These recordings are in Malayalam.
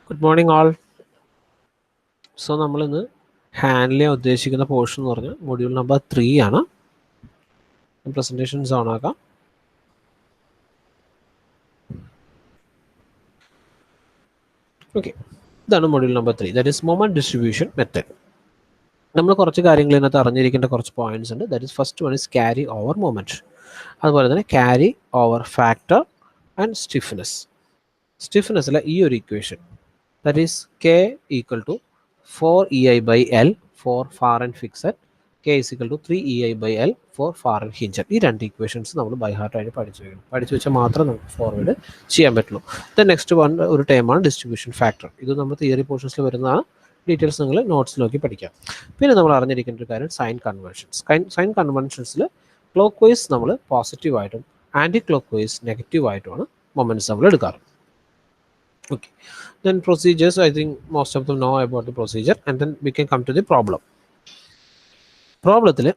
Good morning all. So നമ്മൾ ഇന്ന് ഹാൻഡിൽ ചെയ്യാൻ ഉദ്ദേശിക്കുന്ന പോർഷൻ എന്ന് പറഞ്ഞാൽ മൊഡ്യൂൾ നമ്പർ 3 ആണ്. പ്രസൻറ്റേഷൻസ് ഓൺ ആക്കാം. ഓക്കെ, ഇതാണ് module number 3, that is moment distribution method. നമ്മൾ കുറച്ച് കാര്യങ്ങൾ ഇതിനകത്ത് അറിഞ്ഞിരിക്കേണ്ട കുറച്ച് പോയിന്റ്സ് ഉണ്ട്. That is first one is carry over moment, അതുപോലെ തന്നെ carry over factor and stiffness. സ്റ്റിഫ്നെസ്സിലെ ഈ ഒരു equation that is K equal to 4EI/L for far and fixed, K is equal to 3EI/L for far and hinged. ഈ രണ്ട് ഇക്വേഷൻസ് നമ്മൾ ബൈ ഹാർട്ട് ആയിട്ട് പഠിച്ചു വെച്ചാൽ മാത്രമേ നമുക്ക് ഫോർവേഡ് ചെയ്യാൻ പറ്റുള്ളൂ. ദെൻ നെക്സ്റ്റ് വൺ ഒരു ടേമാണ് ഡിസ്ട്രിബ്യൂഷൻ ഫാക്ടർ. ഇത് നമ്മൾ തിയറി പോർഷൻസിൽ വരുന്നതാണ്. ഡീറ്റെയിൽസ് നിങ്ങൾ നോട്ട്സ് നോക്കി പഠിക്കാം. പിന്നെ നമ്മൾ അറിഞ്ഞിരിക്കേണ്ട ഒരു കാര്യം സൈൻ കൺവെൻഷൻസ്. സൈൻ കൺവെൻഷൻസിൽ ക്ലോക്ക് വൈസ് നമ്മൾ പോസിറ്റീവായിട്ടും ആൻറ്റി ക്ലോക്ക് വൈസ് നെഗറ്റീവായിട്ടുമാണ് മൊമെൻറ്റ്സ് നമ്മൾ എടുക്കാറ്. Okay, then procedures, I think most of them know about the procedure, and then we can come to the problem. പ്രോബ്ലത്തിൽ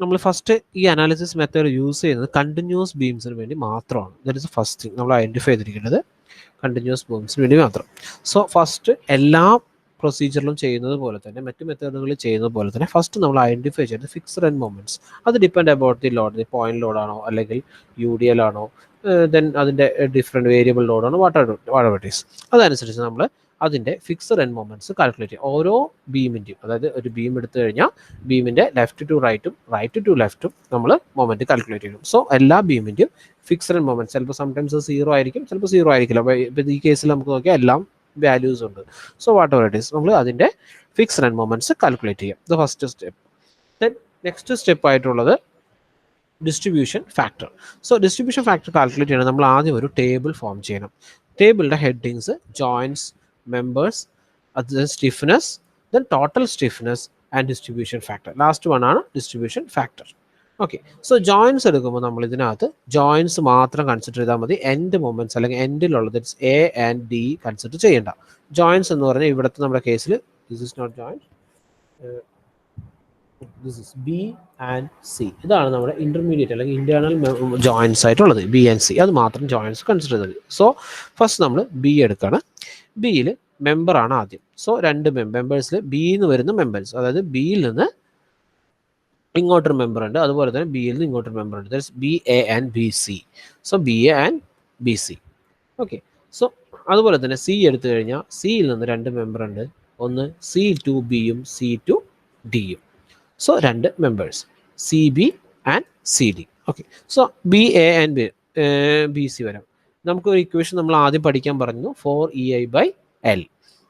നമ്മൾ ഫസ്റ്റ് ഈ അനാലിസിസ് മെത്തേഡ് യൂസ് ചെയ്യുന്നത് കണ്ടിന്യൂസ് ബീംസിന് വേണ്ടി മാത്രമാണ്. ദാറ്റ് ഇസ് ഫസ്റ്റ് തിങ് നമ്മൾ ഐഡൻറ്റിഫൈ ചെയ്തിരിക്കുന്നത് കണ്ടിന്യൂസ് ബീംസിന് വേണ്ടി മാത്രം. സോ ഫസ്റ്റ് എല്ലാ പ്രൊസീജിയറിലും ചെയ്യുന്നത് പോലെ തന്നെ മറ്റു മെത്തേഡുകളിൽ ചെയ്യുന്നത് പോലെ തന്നെ ഫസ്റ്റ് നമ്മൾ ഐഡൻറ്റിഫൈ ചെയ്യുന്നത് ഫിക്സ്ഡ് എൻഡ് മൊമെൻറ്റ്സ്. അത് depend about the load, the point ലോഡാണോ അല്ലെങ്കിൽ UDL ആണോ, ദെൻ അതിൻ്റെ ഡിഫറെൻറ്റ് വേരിയബിൾ ലോഡാണ് വാട്ടർ ഇറ്റ് ഈസ്. അതനുസരിച്ച് നമ്മൾ അതിൻ്റെ ഫിക്സ്ഡ് എൻഡ് മൊമെൻറ്റ്സ് കാൽക്കുലേറ്റ് ചെയ്യും. ഓരോ ബീമിൻ്റെയും, അതായത് ഒരു ബീം എടുത്തു കഴിഞ്ഞാൽ ബീമിൻ്റെ ലെഫ്റ്റ് ടു റൈറ്റും റൈറ്റ് ടു ലെഫ്റ്റും നമ്മൾ മൊമെൻറ്റ് കാൽക്കുലേറ്റ് ചെയ്യും. സോ എല്ലാ ബീമിൻ്റെയും ഫിക്സ്ഡ് എൻഡ് മൊമെൻറ്റ്സ് ചിലപ്പോൾ സംടൈംസ് 0 ആയിരിക്കും, ചിലപ്പോൾ 0 ആയിരിക്കില്ല. അപ്പോൾ ഈ കേസിൽ നമുക്ക് നോക്കിയാൽ എല്ലാം വാല്യൂസ് ഉണ്ട്. So whatever it is നമ്മൾ അതിൻ്റെ ഫിക്സ്ഡ് എൻഡ് മൊമെൻറ്റ്സ് കാൽക്കുലേറ്റ് ചെയ്യാം. The first step. Then next step ആയിട്ടുള്ളത് distribution factor. So distribution factor calculate ചെയ്യണം. നമ്മൾ ആദ്യം ഒരു ടേബിൾ ഫോം ചെയ്യണം. ടേബിളിൻ്റെ ഹെഡിങ്സ് ജോയിൻറ്റ്സ്, മെമ്പേഴ്സ്, അത് stiffness, then total stiffness and distribution factor. Last one ആണ് distribution factor. Okay, so joints എടുക്കുമ്പോൾ നമ്മൾ ഇതിനകത്ത് ജോയിൻസ് മാത്രം കൺസിഡർ ചെയ്താൽ മതി. എൻഡ് മൊമെൻറ്റ്സ് അല്ലെങ്കിൽ എൻഡിലുള്ളത് A and D കൺസിഡർ ചെയ്യേണ്ട. ജോയിൻസ് എന്ന് പറഞ്ഞാൽ ഇവിടുത്തെ നമ്മുടെ കേസിൽ this is not joint, this is B and C. ഇതാണ് നമ്മുടെ ഇൻ്റർമീഡിയറ്റ് അല്ലെങ്കിൽ ഇൻറ്റേർണൽ ജോയിൻസ് ആയിട്ടുള്ളത് B and C. അത് മാത്രം ജോയിൻസ് കൺസിഡർ ചെയ്തത്. സോ ഫസ്റ്റ് നമ്മൾ B എടുക്കുകയാണ്. ബിയിൽ മെമ്പറാണ് ആദ്യം. സോ രണ്ട് മെമ്പേഴ്സിൽ ബിന്ന് വരുന്ന മെമ്പേഴ്സ്, അതായത് ബിയിൽ നിന്ന് ഇങ്ങോട്ടൊരു മെമ്പർ ഉണ്ട്, അതുപോലെ തന്നെ ബിയിൽ നിന്ന് ഇങ്ങോട്ടൊരു മെമ്പർ ഉണ്ട്. That's BA and BC. So BA and BC. Okay, so അതുപോലെ തന്നെ സി എടുത്തു കഴിഞ്ഞാൽ സിയിൽ നിന്ന് രണ്ട് മെമ്പർ ഉണ്ട്, ഒന്ന് C2Bയും C2Dയും. സോ രണ്ട് members CB and CD. Okay, so BA and BC വരാം. നമുക്കൊരു ഇക്വേഷൻ നമ്മൾ ആദ്യം പഠിക്കാൻ പറഞ്ഞു 4EI/L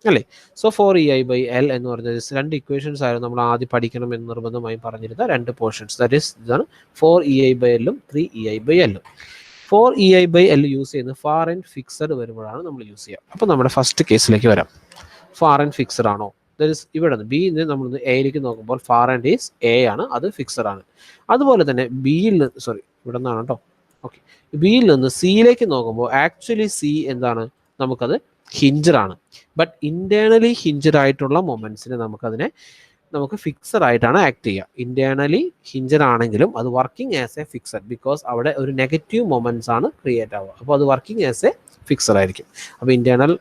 അല്ലേ. സോ 4EI/L എന്ന് പറഞ്ഞത് രണ്ട് ഇക്വേഷൻസ് ആയിരുന്നു നമ്മൾ ആദ്യം പഠിക്കണം എന്ന് നിർബന്ധമായും പറഞ്ഞിരുന്ന രണ്ട് പോർഷൻസ്. ദാറ്റ് ഈസ് ഇതാണ് 4EI/L-ഉം 3EI/L-ഉം. 4EI/L യൂസ് ചെയ്യുന്നത് ഫാർ ആൻഡ് ഫിക്സഡ് വരുമ്പോഴാണ് നമ്മൾ യൂസ് ചെയ്യുക. അപ്പോൾ നമ്മുടെ ഫസ്റ്റ് കേസിലേക്ക് വരാം. ഫാർ ആൻഡ് ഫിക്സഡ് ആണോ? ദാറ്റ് ഈസ് ഇവിടെ നിന്ന് ബിയിൽ നിന്ന് നമ്മൾ എയിലേക്ക് നോക്കുമ്പോൾ ഫാർ ആൻഡ് ഈസ് A ആണ്, അത് ഫിക്സഡ് ആണ്. അതുപോലെ തന്നെ ബിയിൽ ഇവിടെ നിന്നാണ് കേട്ടോ. ഓക്കെ, ബിയിൽ നിന്ന് സിയിലേക്ക് നോക്കുമ്പോൾ ആക്ച്വലി സി എന്താണ്, നമുക്കത് ഹിഞ്ചഡ് ആണ്. ബട്ട് ഇന്റേണലി ഹിഞ്ചഡ് ആയിട്ടുള്ള മൊമെന്റ്സിന് നമുക്ക് ഫിക്സഡ് ആയിട്ടാണ് ആക്ട് ചെയ്യുക. ഇന്റേണലി ഹിഞ്ചഡ് ആണെങ്കിലും അത് working as A fixed, because അവിടെ ഒരു നെഗറ്റീവ് മൊമെന്റ്സ് ആണ് ക്രിയേറ്റ് ആവുക. അപ്പോൾ അത് വർക്കിംഗ് ആസ് എ ഫിക്സഡ് ആയിരിക്കും. അപ്പോൾ ഇന്റേണൽ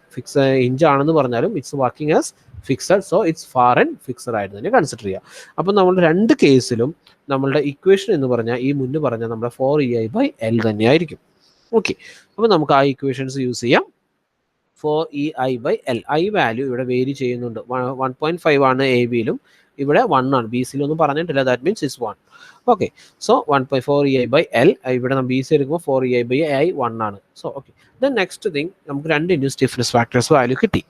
ഹിഞ്ച് ആണെന്ന് പറഞ്ഞാലും it's working as fixed, so it's far and fixed ആയിട്ട് തന്നെ കൺസിഡർ ചെയ്യുക. അപ്പോൾ നമ്മുടെ രണ്ട് കേസിലും നമ്മളുടെ ഇക്വേഷൻ എന്ന് പറഞ്ഞാൽ ഈ മുന്നേ പറഞ്ഞാൽ നമ്മുടെ 4EI/L തന്നെയായിരിക്കും. ഓക്കെ, അപ്പോൾ നമുക്ക് ആ ഇക്വേഷൻസ് യൂസ് ചെയ്യാം. 4EI/L. ഐ വാല്യൂ ഇവിടെ വേരി ചെയ്യുന്നുണ്ട്. 1.5 ആണ് AB-യിലും, ഇവിടെ 1 ആണ്. BC-യിലൊന്നും പറഞ്ഞിട്ടില്ല, that means it's 1. Okay, so 1.4EI/L. ഇവിടെ നമ്മൾ BC എടുക്കുമ്പോൾ 4EI/I 1 ആണ്. So okay, then next thing നമുക്ക് രണ്ടിൻ്റെ സ്റ്റിഫ്നെസ് ഫാക്ടേഴ്സ് വാല്യൂ കിട്ടി.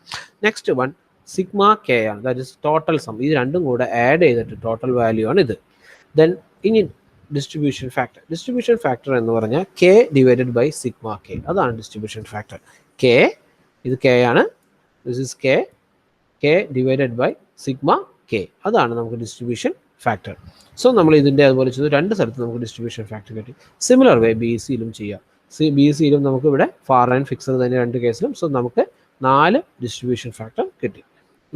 നെക്സ്റ്റ് വൺ സിഗ്മ K ആണ്, ദാറ്റ് ഇസ് ടോട്ടൽ സം. ഇത് രണ്ടും കൂടെ ആഡ് ചെയ്തിട്ട് ടോട്ടൽ വാല്യൂ ആണ് ഇത്. ദെൻ ഇനി ഡിസ്ട്രിബ്യൂഷൻ ഫാക്ടർ എന്ന് പറഞ്ഞാൽ K/സിഗ്മ K. അതാണ് ഡിസ്ട്രിബ്യൂഷൻ ഫാക്ടർ. K, ഇത് K ആണ്, ദിസ് ഇസ് K/സിഗ്മ K. അതാണ് നമുക്ക് ഡിസ്ട്രിബ്യൂഷൻ ഫാക്ടർ. സോ നമ്മൾ ഇതിൻ്റെ അതുപോലെ ചെയ്തു, രണ്ട് സ്ഥലത്ത് നമുക്ക് ഡിസ്ട്രിബ്യൂഷൻ ഫാക്ടർ കിട്ടി. സിമിലർ വേ BC-യിലും ചെയ്യാം. BC-യിലും നമുക്ക് ഇവിടെ ഫാർ ആൻഡ് ഫിക്സഡ് തന്നെ രണ്ട് കേസിലും. സോ നമുക്ക് 4 ഡിസ്ട്രിബ്യൂഷൻ ഫാക്ടർ കിട്ടി,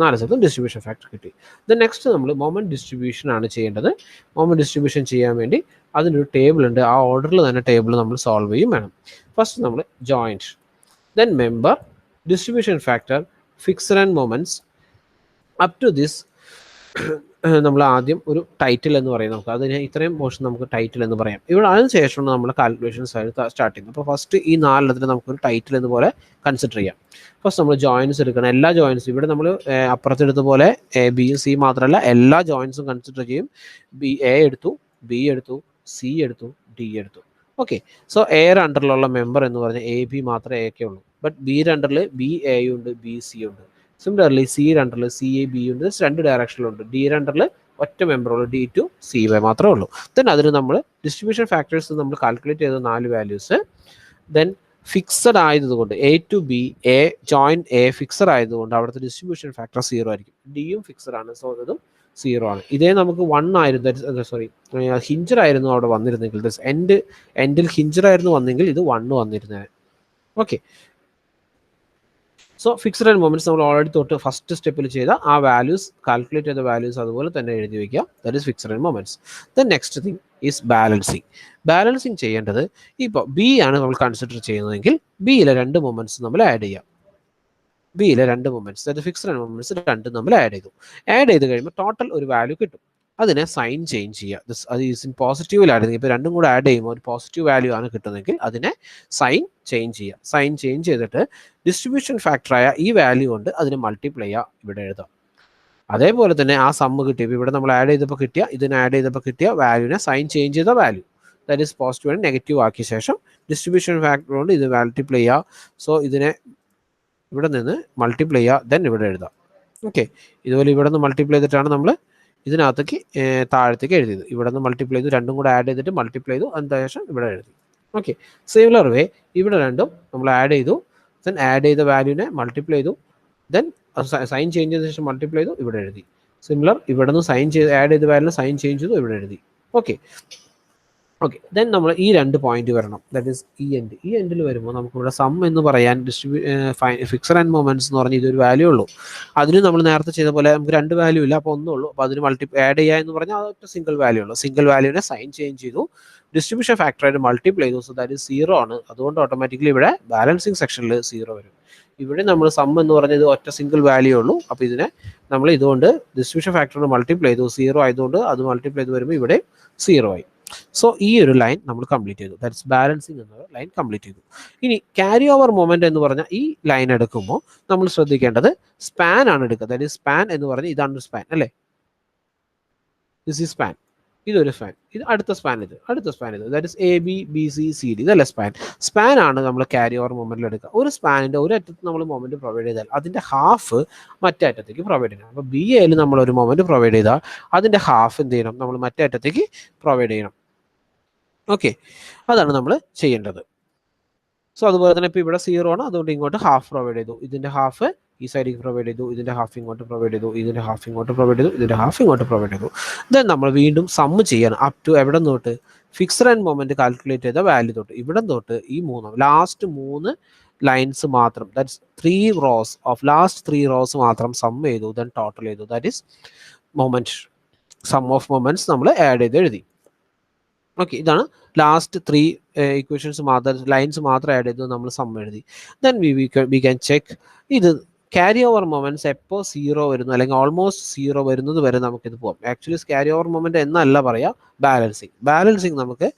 4 സ്ഥലത്തും ഡിസ്ട്രിബ്യൂഷൻ ഫാക്ടർ കിട്ടി. ദെൻ നെക്സ്റ്റ് നമ്മൾ മൊമെന്റ് ഡിസ്ട്രിബ്യൂഷൻ ആണ് ചെയ്യേണ്ടത്. മൊമെന്റ് ഡിസ്ട്രിബ്യൂഷൻ ചെയ്യാൻ വേണ്ടി അതിനൊരു ടേബിൾ ഉണ്ട്, ആ ഓർഡറിൽ തന്നെ ടേബിൾ നമ്മൾ സോൾവ് ചെയ്യും വേണം. ഫസ്റ്റ് നമ്മൾ joint, then member, distribution factor fixed end moments up to this നമ്മൾ ആദ്യം ഒരു ടൈറ്റിൽ എന്ന് പറയും. നമുക്ക് അതിന് ഇത്രയും പോർഷൻ നമുക്ക് ടൈറ്റിൽ എന്ന് പറയാം. ഇവിടെ അതിന് ശേഷമാണ് നമ്മൾ കാൽക്കുലേഷൻസ് സ്റ്റാർട്ട് ചെയ്യുന്നത്. അപ്പോൾ ഫസ്റ്റ് ഈ 4 നമുക്കൊരു ടൈറ്റിൽ എന്ന് പോലെ കൺസിഡർ ചെയ്യാം. ഫസ്റ്റ് നമ്മൾ ജോയിൻസ് എടുക്കണം. എല്ലാ ജോയിൻസും ഇവിടെ നമ്മൾ അപ്പുറത്തെടുത്ത പോലെ ബിയും സി മാത്രമല്ല എല്ലാ ജോയിൻസും കൺസിഡർ ചെയ്യും. എ എടുത്തു, ബി എടുത്തു, സി എടുത്തു, ഡി എടുത്തു. ഓക്കെ, സോ എയുടെ അണ്ടറിലുള്ള മെമ്പർ എന്ന് പറഞ്ഞാൽ എ ബി മാത്രമേ എ ഒക്കെ ഉള്ളൂ. ബട്ട് ബിയുടെ അണ്ടറിൽ ബി എയും ഉണ്ട്, ബി സി ഉണ്ട്. സിമിലർലി സിയുടെ അണ്ടറിൽ സി എ ബി ഉണ്ട്, 2 ഡയറക്ഷനിലുണ്ട്. ഡിയുടെ അണ്ടറിൽ ഒറ്റ മെമ്പറുള്ളൂ, ഡി ടു സി വൈ മാത്രമേ ഉള്ളൂ. ദെൻ അതിന് നമ്മൾ ഡിസ്ട്രിബ്യൂഷൻ ഫാക്ടേഴ്സ് നമ്മൾ കാൽക്കുലേറ്റ് ചെയ്ത 4 വാല്യൂസ്. ദെൻ ഫിക്സഡ് ആയതുകൊണ്ട് A to B, A joint A fixed ആയതുകൊണ്ട് അവിടുത്തെ ഡിസ്ട്രിബ്യൂഷൻ ഫാക്ടർ 0 ആയിരിക്കും. ഡിയും ഫിക്സഡ് ആണ്, സോ ഇതും 0 ആണ്. ഇതേ നമുക്ക് 1 ആയിരുന്നു, സോറി ഹിഞ്ചർ ആയിരുന്നു അവിടെ വന്നിരുന്നെങ്കിൽ, എൻഡിൽ ഹിഞ്ചർ ആയിരുന്നു വന്നെങ്കിൽ ഇത് 1 വന്നിരുന്നത്. Okay, so fixed end moments നമ്മൾ ഓൾറെഡി തൊട്ട് ഫസ്റ്റ് സ്റ്റെപ്പിൽ ചെയ്ത ആ വാല്യൂസ്, കാൽക്കുലേറ്റ് ചെയ്ത വാല്യൂസ് അതുപോലെ തന്നെ എഴുതി വയ്ക്കുക. That is fixed end moments. Then next thing is balancing. Balancing ചെയ്യേണ്ടത് ഇപ്പോൾ ബി ആണ് നമ്മൾ കൺസിഡർ ചെയ്യുന്നതെങ്കിൽ ബിയിലെ 2 മൊമെന്റ്സ് നമ്മൾ ആഡ് ചെയ്യാം. ബിയിലെ 2 മൊമെന്റ്സ്, അതായത് ഫിക്സഡ് ആൻഡ് മൊമെന്റ്സ് 2 നമ്മൾ ആഡ് ചെയ്തു. ആഡ് ചെയ്ത് കഴിയുമ്പോൾ ടോട്ടൽ ഒരു വാല്യൂ കിട്ടും. അതിനെ സൈൻ ചേഞ്ച് ചെയ്യുക. അത് ഈസ് ഇൻ പോസിറ്റീവിലാണെങ്കിൽ ഇപ്പോൾ 2 കൂടെ ആഡ് ചെയ്യുമ്പോൾ ഒരു പോസിറ്റീവ് വാല്യൂ ആണ് കിട്ടുന്നതെങ്കിൽ അതിനെ സൈൻ ചേഞ്ച് ചെയ്യുക. സൈൻ ചേഞ്ച് ചെയ്തിട്ട് ഡിസ്ട്രിബ്യൂഷൻ ഫാക്ടറായ ഈ വാല്യൂ കൊണ്ട് അതിനെ മൾട്ടിപ്ലൈ ചെയ്യുക, ഇവിടെ എഴുതാം. അതേപോലെ തന്നെ ആ സമ്മ് കിട്ടിയപ്പോൾ ഇവിടെ നമ്മൾ ആഡ് ചെയ്തപ്പോൾ കിട്ടിയ, ഇതിനെ ആഡ് ചെയ്തപ്പോൾ കിട്ടിയ വാല്യൂനെ സൈൻ ചേഞ്ച് ചെയ്ത value, that is positive and negative ആക്കിയ ശേഷം ഡിസ്ട്രിബ്യൂഷൻ ഫാക്ടർ കൊണ്ട് ഇത് മൾട്ടിപ്ലൈ ചെയ്യുക. സോ ഇതിനെ ഇവിടെ നിന്ന് മൾട്ടിപ്ലൈ ചെയ്യുക, ദെൻ ഇവിടെ എഴുതാം. ഓക്കെ, ഇതുപോലെ ഇവിടെ നിന്ന് മൾട്ടിപ്ലൈ ചെയ്തിട്ടാണ് നമ്മൾ ഇതിനകത്തേക്ക് താഴത്തേക്ക് എഴുതിയത്. ഇവിടെ നിന്ന് മൾട്ടിപ്ലൈ ചെയ്തു, 2 കൂടെ ആഡ് ചെയ്തിട്ട് മൾട്ടിപ്ലൈ ചെയ്തു, അതിന് ശേഷം ഇവിടെ എഴുതി. ഓക്കെ, സിമിലർ വേ ഇവിടെ 2 നമ്മൾ ആഡ് ചെയ്തു, ദെൻ ആഡ് ചെയ്ത വാല്യൂനെ മൾട്ടിപ്ലൈ ചെയ്തു, ദെൻ സൈൻ ചേഞ്ച് ചെയ്ത ശേഷം മൾട്ടിപ്ലൈ ചെയ്തു, ഇവിടെ എഴുതി. സിമിലർ ഇവിടെ നിന്ന് സൈൻ ചെയ്ത് ആഡ് ചെയ്ത വാല്യൂനെ സൈൻ ചേഞ്ച് ചെയ്തു, ഇവിടെ എഴുതി. ഓക്കെ, ദെൻ നമ്മൾ ഈ 2 പോയിന്റ് വരണം, ദാറ്റ് ഈസ് ഈ എൻഡിൽ വരുമ്പോൾ നമുക്ക് ഇവിടെ സം എന്ന് പറയാൻ ഫിക്സഡ് ആൻഡ് മൊമെന്റ്സ് എന്ന് പറഞ്ഞാൽ ഇതൊരു വാല്യൂ ഉള്ളൂ. അതിന് നമ്മൾ നേരത്തെ ചെയ്ത പോലെ നമുക്ക് 2 വാല്യൂ ഇല്ല, അപ്പോൾ ഒന്നേ ഉള്ളൂ. അപ്പോൾ അതിന് ആഡ് ചെയ്യുക എന്ന് പറഞ്ഞാൽ അതൊക്കെ സിംഗിൾ വാല്യൂ ഉള്ളൂ. സിംഗിൾ വാല്യൂനെ സൈൻ ചേഞ്ച് ചെയ്തു, ഡിസ്ട്രിബ്യൂഷൻ ഫാക്ടറായിട്ട് മൾട്ടിപ്ലൈ ചെയ്തു, സോ ദാറ്റ് ഈസ് 0 ആണ്. അതുകൊണ്ട് ഓട്ടോമാറ്റിക്കലി ഇവിടെ ബാലൻസിങ് സെക്ഷനിൽ 0 വരും. ഇവിടെ നമ്മൾ സം എന്ന് പറഞ്ഞത് ഒറ്റ സിംഗിൾ വാല്യൂ ഉള്ളൂ. അപ്പോൾ ഇതിനെ നമ്മൾ ഇതുകൊണ്ട് ഡിസ്ട്രിബ്യൂഷൻ ഫാക്ടറിന് മൾട്ടിപ്ലൈ ചെയ്തു, 0 ആയതുകൊണ്ട് അത് മൾട്ടിപ്ലൈ ചെയ്ത് വരുമ്പോൾ ഇവിടെ 0 ആയി. സോ ഈ ഒരു ലൈൻ നമ്മൾ കംപ്ലീറ്റ് ചെയ്തു, ദാറ്റ്സ് ബാലൻസിങ് എന്ന ലൈൻ കംപ്ലീറ്റ് ചെയ്തു. ഇനി ക്യാരി ഓവർ മൊമെന്റ് എന്ന് പറഞ്ഞാൽ ഈ ലൈൻ എടുക്കുമ്പോൾ നമ്മൾ ശ്രദ്ധിക്കേണ്ടത് സ്പാൻ ആണ് എടുക്കുക. ദാറ്റ് ഈസ് സ്പാൻ എന്ന് പറഞ്ഞാൽ ഇതാണ് സ്പാൻ അല്ലേ, ദിസ് ഈസ് സ്പാൻ, ഇതൊരു സ്പാൻ, ഇത് അടുത്ത സ്പാൻ, അടുത്ത span, that is A B B C C D, ഇതല്ല സ്പാൻ ആണ് നമ്മൾ ക്യാരി ഓവർ മൊമെന്റിൽ എടുക്കുക. ഒരു സ്പാനിന്റെ ഒരു അറ്റത്ത് നമ്മൾ മൊമെന്റ് പ്രൊവൈഡ് ചെയ്താൽ അതിന്റെ ഹാഫ് മറ്റേ അറ്റത്തേക്ക് പ്രൊവൈഡ് ചെയ്യണം. അപ്പോൾ ബി എയിൽ നമ്മൾ ഒരു മൊമെന്റ് പ്രൊവൈഡ് ചെയ്താൽ അതിന്റെ ഹാഫ് എന്ത് ചെയ്യണം, നമ്മൾ മറ്റേ അറ്റത്തേക്ക് പ്രൊവൈഡ് ചെയ്യണം. ഓക്കെ, അതാണ് നമ്മൾ ചെയ്യേണ്ടത്. സോ അതുപോലെ തന്നെ ഇപ്പോൾ ഇവിടെ 0 ആണ്, അതുകൊണ്ട് ഇങ്ങോട്ട് ഹാഫ് പ്രൊവൈഡ് ചെയ്തു, ഇതിന്റെ ഹാഫ് ഈ സൈഡിലേക്ക് പ്രൊവൈഡ് ചെയ്തു, ഇതിന്റെ ഹാഫ് ഇങ്ങോട്ട് പ്രൊവൈഡ് ചെയ്തു, ഇതിന്റെ ഹാഫ് ഇങ്ങോട്ട് പ്രൊവൈഡ് ചെയ്തു, ഇതിന്റെ ഹാഫ് ഇങ്ങോട്ട് പ്രൊവൈഡ് ചെയ്തു. ദെൻ നമ്മൾ വീണ്ടും സമ്മ് ചെയ്യണം അപ് ടു എവിടെ തൊട്ട്, ഫിക്സഡ് ആൻഡ് മൊമെന്റ് കാൽക്കുലേറ്റ് ചെയ്ത വാല്യൂ തൊട്ട് ഇവിടെ തൊട്ട് ഈ ലാസ്റ്റ് 3 ലൈൻസ് മാത്രം, that's 3 rows of last 3 rows മാത്രം സമ്മ് ചെയ്തു, ദെൻ ടോട്ടൽ ചെയ്തു, that is moment, sum of moments നമ്മൾ ആഡ് ചെയ്ത് എഴുതി. ഓക്കെ, ഇതാണ് ലാസ്റ്റ് 3 ഇക്വേഷൻസ് മാത്രം, ലൈൻസ് മാത്രം ആഡ് ചെയ്ത് നമ്മൾ സം എഴുതി. ദെൻ വി ക്യാൻ ചെക്ക് ഇത് ക്യാരി ഓവർ മൊമെന്റ്സ് എപ്പോൾ 0 വരുന്നു അല്ലെങ്കിൽ ഓൾമോസ്റ്റ് 0 വരുന്നത് വരെ നമുക്കിത് പോകാം. ആക്ച്വലി ക്യാരി ഓവർ മൊമെന്റ് എന്നല്ല പറയാം, ബാലൻസിങ് നമുക്ക്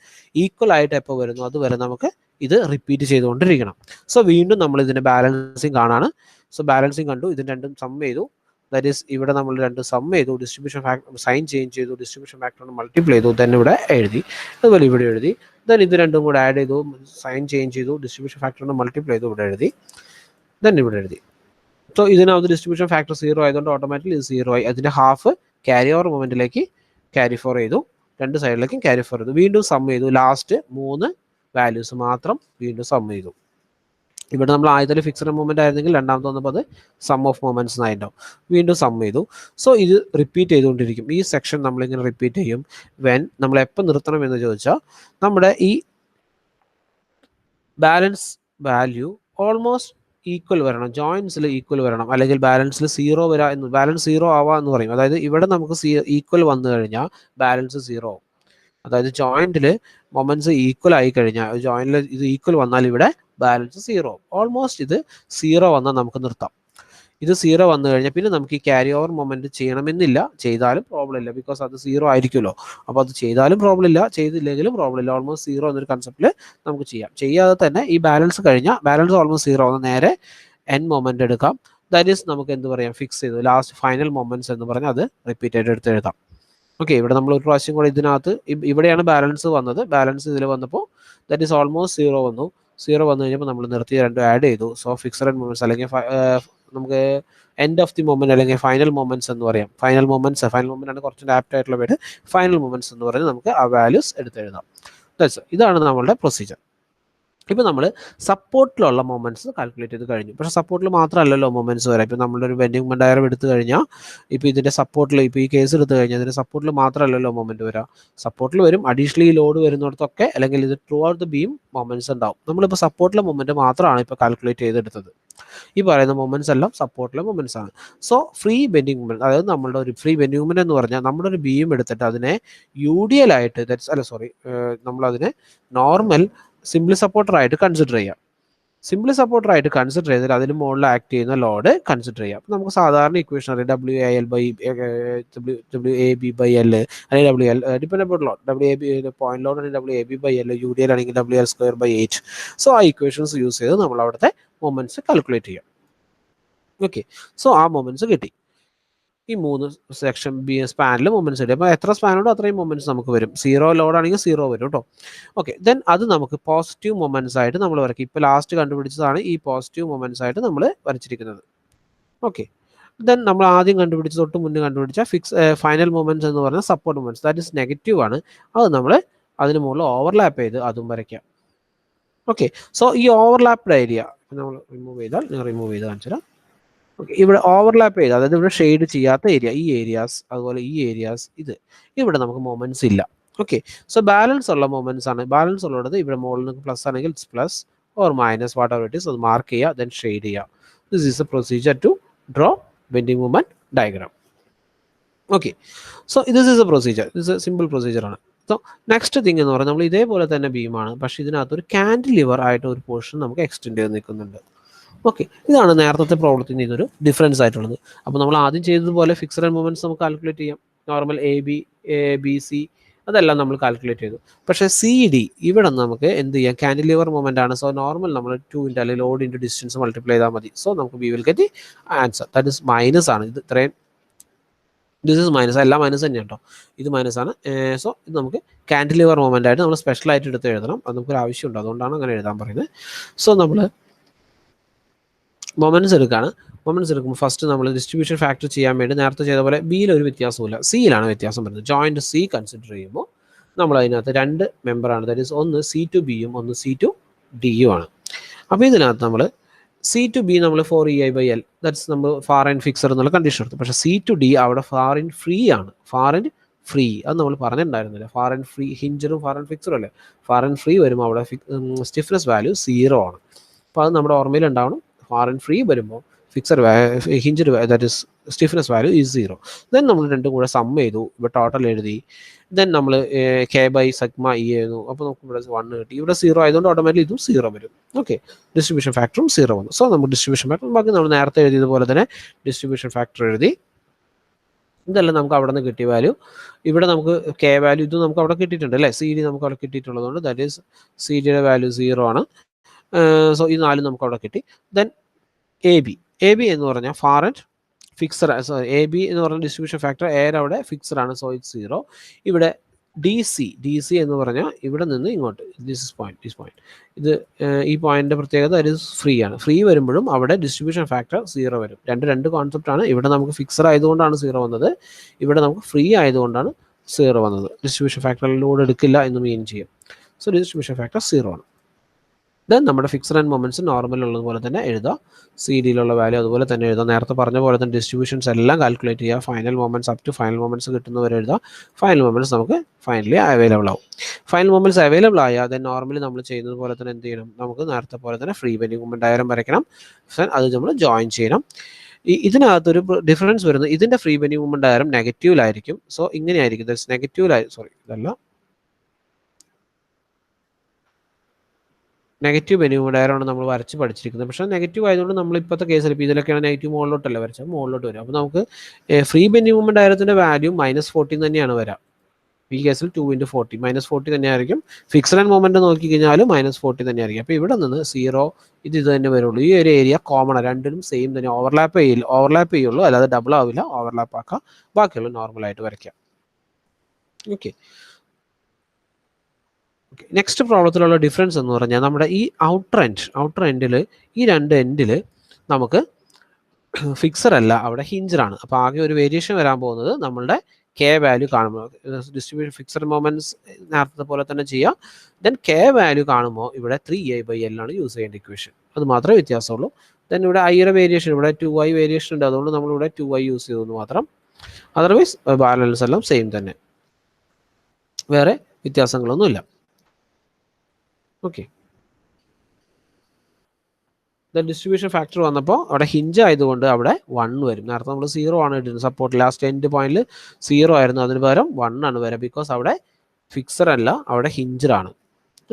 ഈക്വൽ ആയിട്ട് എപ്പോൾ വരുന്നു അതുവരെ നമുക്ക് ഇത് റിപ്പീറ്റ് ചെയ്തുകൊണ്ടിരിക്കണം. സോ വീണ്ടും നമ്മൾ ഇതിന്റെ ബാലൻസിങ് കാണാണ്. സോ ബാലൻസിങ് കണ്ടു, ഇതിന് രണ്ടും സം ചെയ്തു, ദാറ്റ് ഈസ് ഇവിടെ നമ്മൾ 2 സം ചെയ്തു, ഡിസ്ട്രിബ്യൂഷൻ ഫാക്ടർ സൈൻ ചേഞ്ച് ചെയ്തു, ഡിസ്ട്രിബ്യൂഷൻ ഫാക്ടറിന് മൾട്ടിപ്ലൈ ചെയ്തു, ദെൻ ഇവിടെ എഴുതി, അതുപോലെ ഇവിടെ എഴുതി, ദെൻ ഇത് രണ്ടും കൂടെ ആഡ് ചെയ്തു, സൈൻ ചേഞ്ച് ചെയ്തു, ഡിസ്ട്രിബ്യൂഷൻ ഫാക്ടറിന് മൾട്ടിപ്ലൈ ചെയ്തു, ഇവിടെ എഴുതി, ദെൻ ഇവിടെ എഴുതി. സോ ഇതിനകത്ത് ഡിസ്ട്രിബ്യൂഷൻ ഫാക്ടർ 0 ആയതുകൊണ്ട് ഓട്ടോമാറ്റിക്കലി ഇത് 0 ആയി. അതിന്റെ ഹാഫ് ക്യാരി ഓവർ മൊമെന്റിലേക്ക് ക്യാരി ഫോർ ചെയ്തു, 2 സൈഡിലേക്കും ക്യാരി ഫോർ ചെയ്തു, വീണ്ടും സം ചെയ്തു, ലാസ്റ്റ് 3 വാല്യൂസ് മാത്രം വീണ്ടും സം ചെയ്തു. ഇവിടെ നമ്മൾ ആദ്യത്തെ ഫിക്സഡ് മൊമെന്റ് ആയിരുന്നെങ്കിൽ രണ്ടാമത്തെ വന്നപ്പോൾ അത് സം ഓഫ് മൊമെന്റ്സ് ആയിട്ടുണ്ടാവും, വീണ്ടും സം ചെയ്തു. സോ ഇത് റിപ്പീറ്റ് ചെയ്തുകൊണ്ടിരിക്കും. ഈ സെക്ഷൻ നമ്മളിങ്ങനെ റിപ്പീറ്റ് ചെയ്യും. വെൻ നമ്മൾ എപ്പോൾ നിർത്തണം എന്ന് ചോദിച്ചാൽ നമ്മുടെ ഈ ബാലൻസ് വാല്യൂ ഓൾമോസ്റ്റ് ഈക്വൽ വരണം, ജോയിൻസിൽ ഈക്വൽ വരണം, അല്ലെങ്കിൽ ബാലൻസിൽ 0 വരാ എന്ന്, ബാലൻസ് 0 ആവാ എന്ന് പറയും. അതായത് ഇവിടെ നമുക്ക് ഈക്വൽ വന്നു കഴിഞ്ഞാൽ ബാലൻസ് 0 ആവും. അതായത് ജോയിന്റിൽ മൊമെന്റ്സ് ഈക്വൽ ആയി കഴിഞ്ഞാൽ, ജോയിന്റിൽ ഇത് ഈക്വൽ വന്നാൽ ഇവിടെ ബാലൻസ് 0 ആവും. ഓൾമോസ്റ്റ് ഇത് 0 വന്നാൽ നമുക്ക് നിർത്താം. ഇത് 0 വന്നു കഴിഞ്ഞാൽ പിന്നെ നമുക്ക് ഈ ക്യാരി ഓവർ മൊമെൻറ്റ് ചെയ്യണമെന്നില്ല, ചെയ്താലും പ്രോബ്ലം ഇല്ല, ബിക്കോസ് അത് 0 ആയിരിക്കുമല്ലോ. അപ്പോൾ അത് ചെയ്താലും പ്രോബ്ലം ഇല്ല, ചെയ്തില്ലെങ്കിലും പ്രോബ്ലം ഇല്ല. ഓൾമോസ്റ്റ് 0 എന്നൊരു കൺസെപ്റ്റിൽ നമുക്ക് ചെയ്യാം. ചെയ്യാതെ തന്നെ ഈ ബാലൻസ് കഴിഞ്ഞാൽ, ബാലൻസ് ഓൾമോസ്റ്റ് 0 ആവുന്ന നേരെ എൻ മൊമെൻ്റ് എടുക്കാം. ദാറ്റ് ഈസ് നമുക്ക് എന്ത് പറയാം, ഫിക്സ് ചെയ്തു ലാസ്റ്റ് ഫൈനൽ മൊമെൻറ്റ്സ് എന്ന് പറഞ്ഞാൽ അത് റിപ്പീറ്റ് ആയിട്ട് എടുത്ത് എഴുതാം. ഓക്കെ, ഇവിടെ നമ്മൾ ഒരു പ്രാവശ്യം കൂടെ ഇതിനകത്ത് ഇവിടെയാണ് ബാലൻസ് വന്നത്, ബാലൻസ് ഇതിൽ വന്നപ്പോൾ ദാറ്റ് ഈസ് ഓൾമോസ്റ്റ് 0 വന്നു. 0 വന്നു കഴിഞ്ഞപ്പോൾ നമ്മൾ നിർത്തി രണ്ടും ആഡ് ചെയ്തു. സോ ഫിക്സഡ് മൊമെന്റ്സ് അല്ലെങ്കിൽ നമുക്ക് എൻഡ് ഓഫ് ദി മൊമെന്റ് അല്ലെങ്കിൽ ഫൈനൽ മൊമെന്റ്സ് എന്ന് പറയാം. ഫൈനൽ മൊമെന്റ് ആണ് കുറച്ചുകൂടി ആപ്റ്റ് ആയിട്ടുള്ള പേര്. ഫൈനൽ മൊമെന്റ്സ് എന്ന് പറഞ്ഞ് നമുക്ക് ആ വാല്യൂസ് എടുത്തെഴുതാം. ഇതാണ് നമ്മളുടെ പ്രൊസീജിയർ. ഇപ്പോൾ നമ്മൾ സപ്പോർട്ടിലുള്ള മൊമെന്റ്സ് കാൽക്കുലേറ്റ് ചെയ്ത് കഴിഞ്ഞു. പക്ഷേ സപ്പോർട്ടിൽ മാത്രമല്ലല്ലോ മൊമെന്റ്സ് വരാം. ഇപ്പോൾ നമ്മളൊരു ബെൻഡിങ് മൊമെന്റ് ഡയഗ്രം എടുത്തു കഴിഞ്ഞാൽ, ഇപ്പോൾ ഇതിൻ്റെ സപ്പോർട്ടിൽ, ഇപ്പോൾ ഈ കേസ് എടുത്തു കഴിഞ്ഞാൽ ഇതിൻ്റെ സപ്പോർട്ടിൽ മാത്രമല്ലല്ലോ മൊമെന്റ് വരാം. സപ്പോർട്ടിൽ വരും, അഡീഷണലി ലോഡ് വരുന്നിടത്തൊക്കെ അല്ലെങ്കിൽ ഇത് through out the beam moments ഉണ്ടാവും. നമ്മളിപ്പോൾ സപ്പോർട്ടിലെ മൊമെന്റ് മാത്രമാണ് ഇപ്പോൾ കാൽക്കുലേറ്റ് ചെയ്തെടുത്തത്. ഈ പറയുന്ന മൊമെന്റ്സ് എല്ലാം സപ്പോർട്ടിലെ മൊമെന്റ്സ് ആണ്. സോ ഫ്രീ ബെൻഡിങ് മൊമെന്റ്, അതായത് നമ്മളുടെ ഒരു ഫ്രീ ബെൻഡിങ് മൊമെന്റ് എന്ന് പറഞ്ഞാൽ നമ്മുടെ ഒരു ബീം എടുത്തിട്ട് അതിനെ UDL ആയിട്ട്, നമ്മളതിനെ നോർമൽ സിംപ്ലി സപ്പോർട്ടറായിട്ട് കൺസിഡർ ചെയ്യാം. സിംപ്ലി സപ്പോർട്ടറായിട്ട് കൺസിഡർ ചെയ്തിട്ട് അതിന് മുകളിൽ ആക്ട് ചെയ്യുന്ന ലോഡ് കൺസിഡർ ചെയ്യാം. അപ്പോൾ നമുക്ക് സാധാരണ ഇക്വേഷൻ അറിയാം, WAB/L അല്ലെങ്കിൽ WL dependable load, WAB point load ആണെങ്കിൽ WAB/L, UDL ആണെങ്കിൽ WL²/8. സോ ആ ഇക്വേഷൻസ് യൂസ് ചെയ്ത് നമ്മൾ അവിടുത്തെ മൊമെന്റ്സ് കാൽക്കുലേറ്റ് ചെയ്യാം. ഓക്കെ, സോ ആ മൊമെന്റ്സ് കിട്ടി. ഈ 3 സെക്ഷൻ സ്പാനിൽ മൊമെന്റ്സ് കിട്ടി. അപ്പോൾ എത്ര സ്പാനുണ്ടോ അത്രയും മൊമെന്റ്സ് നമുക്ക് വരും. 0 ലോഡ് ആണെങ്കിൽ 0 വരും കേട്ടോ. ഓക്കെ, ദെൻ അത് നമുക്ക് പോസിറ്റീവ് മൊമെന്റ്സ് ആയിട്ട് നമ്മൾ വരയ്ക്കും. ഇപ്പോൾ ലാസ്റ്റ് കണ്ടുപിടിച്ചതാണ് ഈ പോസിറ്റീവ് മൊമെന്റ്സ് ആയിട്ട് നമ്മൾ വരച്ചിരിക്കുന്നത്. ഓക്കെ, ദെൻ നമ്മൾ ആദ്യം കണ്ടുപിടിച്ച തൊട്ട് മുന്നേ കണ്ടുപിടിച്ച ഫൈനൽ മൊമെന്റ്സ് എന്ന് പറഞ്ഞാൽ support moments, that is negative ആണ്. അത് നമ്മൾ അതിന് മുകളിൽ ഓവർലാപ്പ് ചെയ്ത് അതും വരയ്ക്കാം. ഓക്കെ, സോ ഈ ഓവർലാപ്ഡ് ഏരിയ നമ്മൾ റിമൂവ് ചെയ്താൽ, ഞാൻ റിമൂവ് ചെയ്ത് കാണിച്ചു തരാം. ഓക്കെ, ഇവിടെ ഓവർലാപ്പ് ചെയ്ത്, അതായത് ഇവിടെ ഷെയ്ഡ് ചെയ്യാത്ത ഏരിയ, ഈ ഏരിയാസ്, അതുപോലെ ഈ ഏരിയാസ്, ഇവിടെ നമുക്ക് മൊമെന്റ്സ് ഇല്ല. ഓക്കെ, സോ ബാലൻസ് ഉള്ള മൊമെന്റ്സ് ആണ്. ബാലൻസ് ഉള്ളത് ഇവിടെ മുകളിൽ നിന്ന് പ്ലസ് ആണെങ്കിൽ it's plus or minus whatever it is, അത് മാർക്ക് ചെയ്യുക, ദെൻ ഷെയ്ഡ് ചെയ്യുക. This is a procedure to draw bending moment diagram. Okay, so this is a procedure, this a simple procedure ആണ്. സോ നെക്സ്റ്റ് തിങ് എന്ന് പറഞ്ഞാൽ നമ്മൾ ഇതേപോലെ തന്നെ ബീമാണ്, പക്ഷേ ഇതിനകത്ത് ഒരു കാൻഡിലിവർ ആയിട്ട് ഒരു പോർഷൻ നമുക്ക് എക്സ്റ്റെൻഡ് ചെയ്ത് നിൽക്കുന്നുണ്ട്. ഓക്കെ, ഇതാണ് നേരത്തെ പ്രോബ്ലത്തിന് ഇതൊരു ഡിഫറൻസ് ആയിട്ടുള്ളത്. അപ്പോൾ നമ്മൾ ആദ്യം ചെയ്തതുപോലെ ഫിക്സഡ് മൊമെന്റ്സ് നമുക്ക് കാൽക്കുലേറ്റ് ചെയ്യാം. നോർമൽ AB, BC അതെല്ലാം നമ്മൾ കാൽക്കുലേറ്റ് ചെയ്തു. പക്ഷേ CD ഇവിടെ നമുക്ക് എന്ത് ചെയ്യാം, കാൻഡിലിവർ മൊമെന്റ് ആണ്. സോ നോർമൽ നമ്മൾ 2 ഇൻറ്റു അല്ലെങ്കിൽ ലോഡ് ഇൻറ്റു ഡിസ്റ്റൻസ് മൾട്ടിപ്ലൈ ചെയ്താൽ മതി. സോ നമുക്ക് V will get answer, that is minus ആണ്. ഇത് ഇത്രയും, ദിസ് ഇസ് മൈനസ്, എല്ലാം മൈനസ് തന്നെയാണ് കേട്ടോ, ഇത് മൈനസ് ആണ്. സോ ഇത് നമുക്ക് കാൻഡിലിവർ മൊമെന്റ് ആയിട്ട് നമ്മൾ സ്പെഷ്യലായിട്ട് എടുത്ത് എഴുതണം. അത് നമുക്കൊരു ആവശ്യമുണ്ട്, അതുകൊണ്ടാണ് അങ്ങനെ എഴുതാൻ പറയുന്നത്. സോ നമ്മൾ മൊമെന്റ്സ് എടുക്കുകയാണ്. മൊമെന്റ്സ് എടുക്കുമ്പോൾ ഫസ്റ്റ് നമ്മൾ ഡിസ്ട്രിബ്യൂഷൻ ഫാക്ടർ ചെയ്യാൻ വേണ്ടി നേരത്തെ ചെയ്ത പോലെ ബിയിൽ ഒരു വ്യത്യാസമില്ല, സിയിലാണ് വ്യത്യാസം വരുന്നത്. ജോയിന്റ് C കൺസിഡർ ചെയ്യുമ്പോൾ നമ്മൾ അതിനകത്ത് 2 മെമ്പറാണ്, ദാറ്റ് ഈസ് ഒന്ന് C/B ഒന്ന് C/D ആണ്. അപ്പോൾ ഇതിനകത്ത് നമ്മൾ C/B നമ്മൾ 4EI/L, ദാറ്റ്സ് നമ്മൾ ഫാർ ആൻഡ് ഫിക്സർ എന്നുള്ള കണ്ടീഷൻ എടുത്തു. പക്ഷേ C/D അവിടെ ഫാർ ആൻഡ് ഫ്രീ ആണ്. ഫാർ ആൻഡ് ഫ്രീ അത് നമ്മൾ പറഞ്ഞിട്ടുണ്ടായിരുന്നില്ല. ഫാർ ആൻഡ് ഫ്രീ ഹിഞ്ചറും ഫാർ ആൻഡ് ഫിക്സറും അല്ലേ. ഫാർ ആൻഡ് ഫ്രീ വരുമ്പോൾ അവിടെ സ്റ്റിഫ്നെസ് വാല്യൂ 0 ആണ്. അപ്പോൾ അത് നമ്മുടെ ഓർമ്മയിൽ ഉണ്ടാവണം. ഫാർ ആൻഡ് ഫ്രീ വരുമ്പോൾ fixed hinged, that is stiffness value is 0. Then നമ്മൾ രണ്ടും കൂടെ സം ചെയ്തു, ഇവിടെ ടോട്ടൽ എഴുതി. ദെൻ നമ്മൾ K/σ E എഴുതുന്നു. അപ്പോൾ നമുക്ക് ഇവിടെ 1 കിട്ടി. ഇവിടെ 0 ആയതുകൊണ്ട് ഓട്ടോമാറ്റിക്കലി ഇതും 0 വരും. ഓക്കെ, ഡിസ്ട്രിബ്യൂഷൻ ഫാക്ടറും 0 വന്നു. സോ നമുക്ക് ഡിസ്ട്രിബ്യൂഷൻ ഫാക്ടർ ബാക്കി നമ്മൾ നേരത്തെ എഴുതിയതുപോലെ തന്നെ ഡിസ്ട്രിബ്യൂഷൻ ഫാക്ടർ എഴുതി. ഇതെല്ലാം നമുക്ക് അവിടെ നിന്ന് കിട്ടിയ വാല്യൂ. ഇവിടെ നമുക്ക് K വാല്യൂ ഇത് നമുക്ക് അവിടെ കിട്ടിയിട്ടുണ്ട് അല്ലേ. CD നമുക്ക് അവിടെ കിട്ടിയിട്ടുള്ളതുകൊണ്ട് ദാറ്റ് ഈസ് CD വാല്യൂ 0 ആണ്. സോ ഈ 4 നമുക്ക് അവിടെ കിട്ടി. ദെൻ AB എന്ന് പറഞ്ഞാൽ ഫാർ ആൻഡ് ഫിക്സർ, AB എന്ന് പറഞ്ഞ ഡിസ്ട്രിബ്യൂഷൻ ഫാക്ടർ അവിടെ ഫിക്സഡ് ആണ്. So it's 0. ഇവിടെ DC എന്ന് പറഞ്ഞാൽ ഇവിടെ നിന്ന് ഇങ്ങോട്ട്, ദിസ് പോയിന്റ് ഇത് ഈ പോയിന്റിന്റെ പ്രത്യേകത ദാറ്റ് ഈസ് ഫ്രീ ആണ്. ഫ്രീ വരുമ്പോഴും അവിടെ ഡിസ്ട്രിബ്യൂഷൻ ഫാക്ടർ 0 വരും. രണ്ട് കോൺസെപ്റ്റ് ആണ്. ഇവിടെ നമുക്ക് ഫിക്സഡ് ആയതുകൊണ്ടാണ് 0 വന്നത്, ഇവിടെ നമുക്ക് ഫ്രീ ആയതുകൊണ്ടാണ് 0 വന്നത്. ഡിസ്ട്രിബ്യൂഷൻ ഫാക്ടറിൽ ലോഡ് എടുക്കില്ല എന്ന് മീൻ ചെയ്യും. സോ ഡിസ്ട്രിബ്യൂഷൻ ഫാക്ടർ 0 ആണ്. ദെൻ നമ്മുടെ ഫിക്സഡ് ആൻഡ് മൊമെന്റ്സ് നോർമൽ ഉള്ളതുപോലെ തന്നെ എഴുതുക. CD-യിലുള്ള വാല്യൂ അതുപോലെ തന്നെ എഴുതുക. നേരത്തെ പറഞ്ഞ പോലെ തന്നെ ഡിസ്ട്രിബ്യൂഷൻസ് എല്ലാം കാൽക്കുലേറ്റ് ചെയ്യുക. Final moments up to final moments കിട്ടുന്നവരെ എഴുതുക. ഫൈനൽ മൊമെന്റ്സ് നമുക്ക് ഫൈനലി അവൈലബിൾ ആവും. ഫൈനൽ മൊമെന്റ്സ് അവൈലബിൾ ആയാൽ ദെൻ നോർമലി നമ്മൾ ചെയ്യുന്നത് പോലെ തന്നെ എന്ത് ചെയ്യണം, നമുക്ക് നേരത്തെ പോലെ തന്നെ ഫ്രീ ബെൻഡിങ് മൊമെന്റ് ഡയഗ്രം വരയ്ക്കണം. അത് നമ്മൾ ജോയിൻ ചെയ്യണം. ഇതിനകത്തൊരു ഡിഫറൻസ് വരുന്നത്, ഇതിൻ്റെ ഫ്രീ ബെൻഡിങ് മൊമെന്റ് ഡയഗ്രം നെഗറ്റീവിലായിരിക്കും. സോ ഇങ്ങനെയായിരിക്കും, നെഗറ്റീവിലായി, സോറി ഇതല്ല, നെഗറ്റീവ് ബെൻഡിങ് മൊമെൻ്റ് ഡയഗ്രാമാണ് നമ്മൾ വരച്ച് പഠിച്ചിരിക്കുന്നത്. പക്ഷേ നെഗറ്റീവ് ആയതുകൊണ്ട് നമ്മൾ ഇപ്പോഴത്തെ കേസിൽ ഇപ്പോൾ ഇതിലൊക്കെയാണ് നെഗറ്റീവ് മുകളിലോട്ടല്ല വരച്ചത്, മുകളിലോട്ട് വരും. അപ്പോൾ നമുക്ക് ഫ്രീ ബെൻഡിങ് മൊമെൻ്റ് ഡയഗ്രത്തിൻ്റെ വാല്യൂ -14 തന്നെയാണ് വരാം. ഈ കേസിൽ 2 × 40 -40 തന്നെയായിരിക്കും. ഫിക്സഡ് ആൻഡ് മൊമെൻ്റ് നോക്കിക്കഴിഞ്ഞാൽ -40 തന്നെയായിരിക്കും. അപ്പോൾ ഇവിടെ നിന്ന് 0 ഇത് തന്നെ വരുള്ളൂ. ഈ ഒരു ഏരിയ കോമൺ ആണ്, രണ്ടിനും സെയിം തന്നെ, ഓവർലാപ്പ് ചെയ്യുള്ളൂ, അല്ലാതെ ഡബിൾ ആവില്ല. ഓവർലാപ്പ് ആക്കാം, ബാക്കിയുള്ള നോർമലായിട്ട് വരയ്ക്കാം. ഓക്കെ. നെക്സ്റ്റ് പ്രോബ്ലത്തിലുള്ള ഡിഫറൻസ് എന്ന് പറഞ്ഞാൽ നമ്മുടെ ഈ ഔട്ടർ എൻഡിൽ ഈ രണ്ട് എൻഡിൽ നമുക്ക് ഫിക്സഡ് അല്ല, അവിടെ ഹിഞ്ചറാണ്. അപ്പോൾ ആകെ ഒരു വേരിയേഷൻ വരാൻ പോകുന്നത് നമ്മളുടെ കെ വാല്യൂ കാണുമ്പോൾ ഡിസ്ട്രിബ്യൂഷൻ ഫിക്സഡ് മൊമെന്റ്സ് നേരത്തെ പോലെ തന്നെ ചെയ്യാം. ദെൻ കെ വാല്യൂ കാണുമ്പോൾ ഇവിടെ 3a/L ആണ് യൂസ് ചെയ്യേണ്ട ഇക്വേഷൻ, അത് മാത്രമേ വ്യത്യാസമുള്ളൂ. ദെൻ ഇവിടെ ഐയുടെ വേരിയേഷൻ, ഇവിടെ 2i വേരിയേഷൻ ഉണ്ട്, അതുകൊണ്ട് നമ്മളിവിടെ 2i യൂസ് ചെയ്തെന്ന് മാത്രം. അതർവൈസ് ബാലൻസ് എല്ലാം സെയിം തന്നെ, വേറെ വ്യത്യാസങ്ങളൊന്നുമില്ല. ഓക്കെ. ഡിസ്ട്രിബ്യൂഷൻ ഫാക്ടർ വന്നപ്പോൾ അവിടെ ഹിഞ്ച് ആയതുകൊണ്ട് അവിടെ 1 വരും. നേരത്തെ നമ്മൾ 0 ആണ് ഇട്ടിരുന്നത്, സപ്പോർട്ട് ലാസ്റ്റ് എൻഡ് പോയിന്റിൽ 0 ആയിരുന്നു, അതിന് പകരം 1 ആണ് വരിക. ബിക്കോസ് അവിടെ ഫിക്സർ അല്ല, അവിടെ ഹിഞ്ചറാണ്.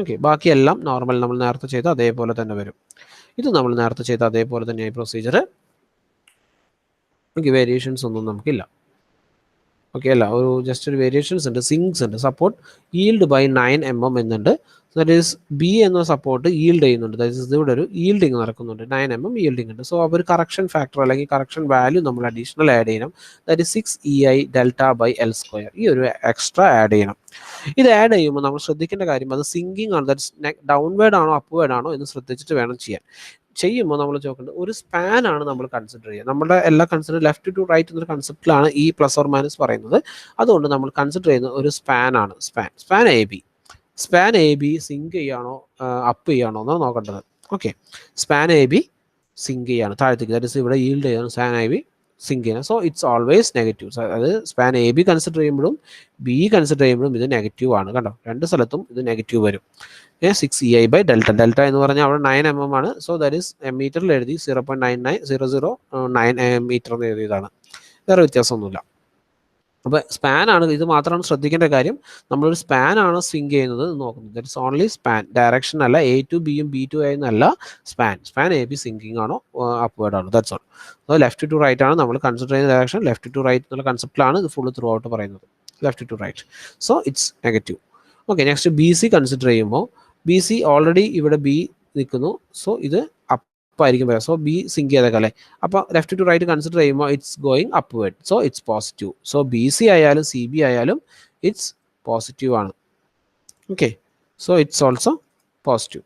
ഓക്കെ. ബാക്കിയെല്ലാം നോർമൽ നമ്മൾ നേരത്തെ ചെയ്ത അതേപോലെ തന്നെ വരും. ഇത് നമ്മൾ നേരത്തെ ചെയ്ത അതേപോലെ തന്നെയായി പ്രൊസീജിയർ. ഓക്കെ, വേരിയേഷൻസ് ഒന്നും നമുക്കില്ല. ഓക്കെ, അല്ല, ഒരു ജസ്റ്റ് ഒരു വേരിയേഷൻസ് ഉണ്ട്, സിങ്സ് ഉണ്ട്. സപ്പോർട്ട് ഈൽഡ് ബൈ 9 mm എന്നുണ്ട്. ദാറ്റ് ഈസ് ബി എന്ന സപ്പോർട്ട് ഈൽഡ് ചെയ്യുന്നുണ്ട്. ദാറ്റ് ഈസ് ഇവിടെ ഒരു ഈൽഡിങ് നടക്കുന്നുണ്ട്, 9 mm ഈൽഡിങ് ഉണ്ട്. സോ അപ്പോൾ ഒരു കറക്ഷൻ ഫാക്ടർ അല്ലെങ്കിൽ കറക്ഷൻ വാല്യൂ നമ്മൾ അഡീഷണൽ ആഡ് ചെയ്യണം. That is 6ei∆L². ഈ ഒരു എക്സ്ട്രാ ആഡ് ചെയ്യണം. ഇത് ആഡ് ചെയ്യുമ്പോൾ നമ്മൾ ശ്രദ്ധിക്കേണ്ട കാര്യം, അത് സിങ്കിങ് ആണ്, ദാറ്റ് ഡൗൺവേർഡ് ആണോ അപ്വേർഡ് ആണോ എന്ന് ശ്രദ്ധിച്ചിട്ട് വേണം ചെയ്യാൻ. ചെയ്യുമ്പോൾ നമ്മൾ നോക്കേണ്ടത് ഒരു സ്പാൻ ആണ് നമ്മൾ കൺസിഡർ ചെയ്യുക. നമ്മുടെ എല്ലാ കൺസിഡർ ലെഫ്റ്റ് ടു റൈറ്റ് എന്നൊരു കൺസെപ്റ്റിലാണ് ഈ പ്ലസ് ഓർ മൈനസ് പറയുന്നത്. അതുകൊണ്ട് നമ്മൾ കൺസിഡർ ചെയ്യുന്നത് ഒരു സ്പാൻ ആണ്. സ്പാൻ എ ബി സിങ്ക് ചെയ്യാണോ അപ്പ് ചെയ്യാണോ എന്നാണ് നോക്കേണ്ടത്. Okay, span A B sink ചെയ്യാണ് താഴത്തേക്ക്, ദാറ്റ് ഇസ് ഇവിടെ ഈൽഡ് ചെയ്യാണ്, സ്പാൻ എ ബി സിങ്ക് ചെയ്യണം. So it's always negative. അത് സ്പാൻ എ ബി കൺസിഡർ ചെയ്യുമ്പോഴും ബി കൺസിഡർ ചെയ്യുമ്പോഴും ഇത് നെഗറ്റീവ് ആണ്. കണ്ടോ, രണ്ട് സ്ഥലത്തും ഇത് നെഗറ്റീവ് വരും. 6ei/Δ എന്ന് പറഞ്ഞാൽ അവിടെ 9 mm ആണ്. സോ ദാറ്റ് ഈസ് മീറ്ററിൽ എഴുതി 0.99009 മീറ്റർ എന്ന് എഴുതിയതാണ്, വേറെ വ്യത്യാസമൊന്നുമില്ല. അപ്പോൾ സ്പാൻ ആണ്, ഇത് മാത്രമാണ് ശ്രദ്ധിക്കേണ്ട കാര്യം. നമ്മളൊരു സ്പാൻ ആണ് സ്വിങ് ചെയ്യുന്നത് നോക്കുന്നത്. That is only span, direction അല്ല. A to B യും B to A എന്നല്ല സ്പാൻ എ ബി സിങ്കിങ് ആണോ അപ്വേർഡ് ആണോ, ദാറ്റ്സ് ഓൾ. അപ്പോൾ ലെഫ്റ്റ് ടു റൈറ്റ് ആണ് നമ്മൾ കൺസിഡർ ചെയ്യുന്ന ഡയറക്ഷൻ. ലെഫ്റ്റ് ടു റൈറ്റ് എന്നുള്ള കൺസെപ്റ്റിലാണ് ഇത് ഫുൾ ത്രൂ ഔട്ട് പറയുന്നത്, left to right. So it's negative. Okay, next BC consider ചെയ്യുമ്പോൾ BC ഓൾറെഡി ഇവിടെ B നിൽക്കുന്നു. സോ ഇത് ആയിരിക്കും വരാം. സോ ബി സിങ്ക് ചെയ്തേക്കാം അല്ലേ. അപ്പോൾ ലെഫ്റ്റ് ടു റൈറ്റ് കൺസിഡർ ചെയ്യുമ്പോൾ it's going upward. So it's positive. So BC ആയാലും CB ആയാലും ഇറ്റ്സ് പോസിറ്റീവ് ആണ്. Okay, so it's also positive.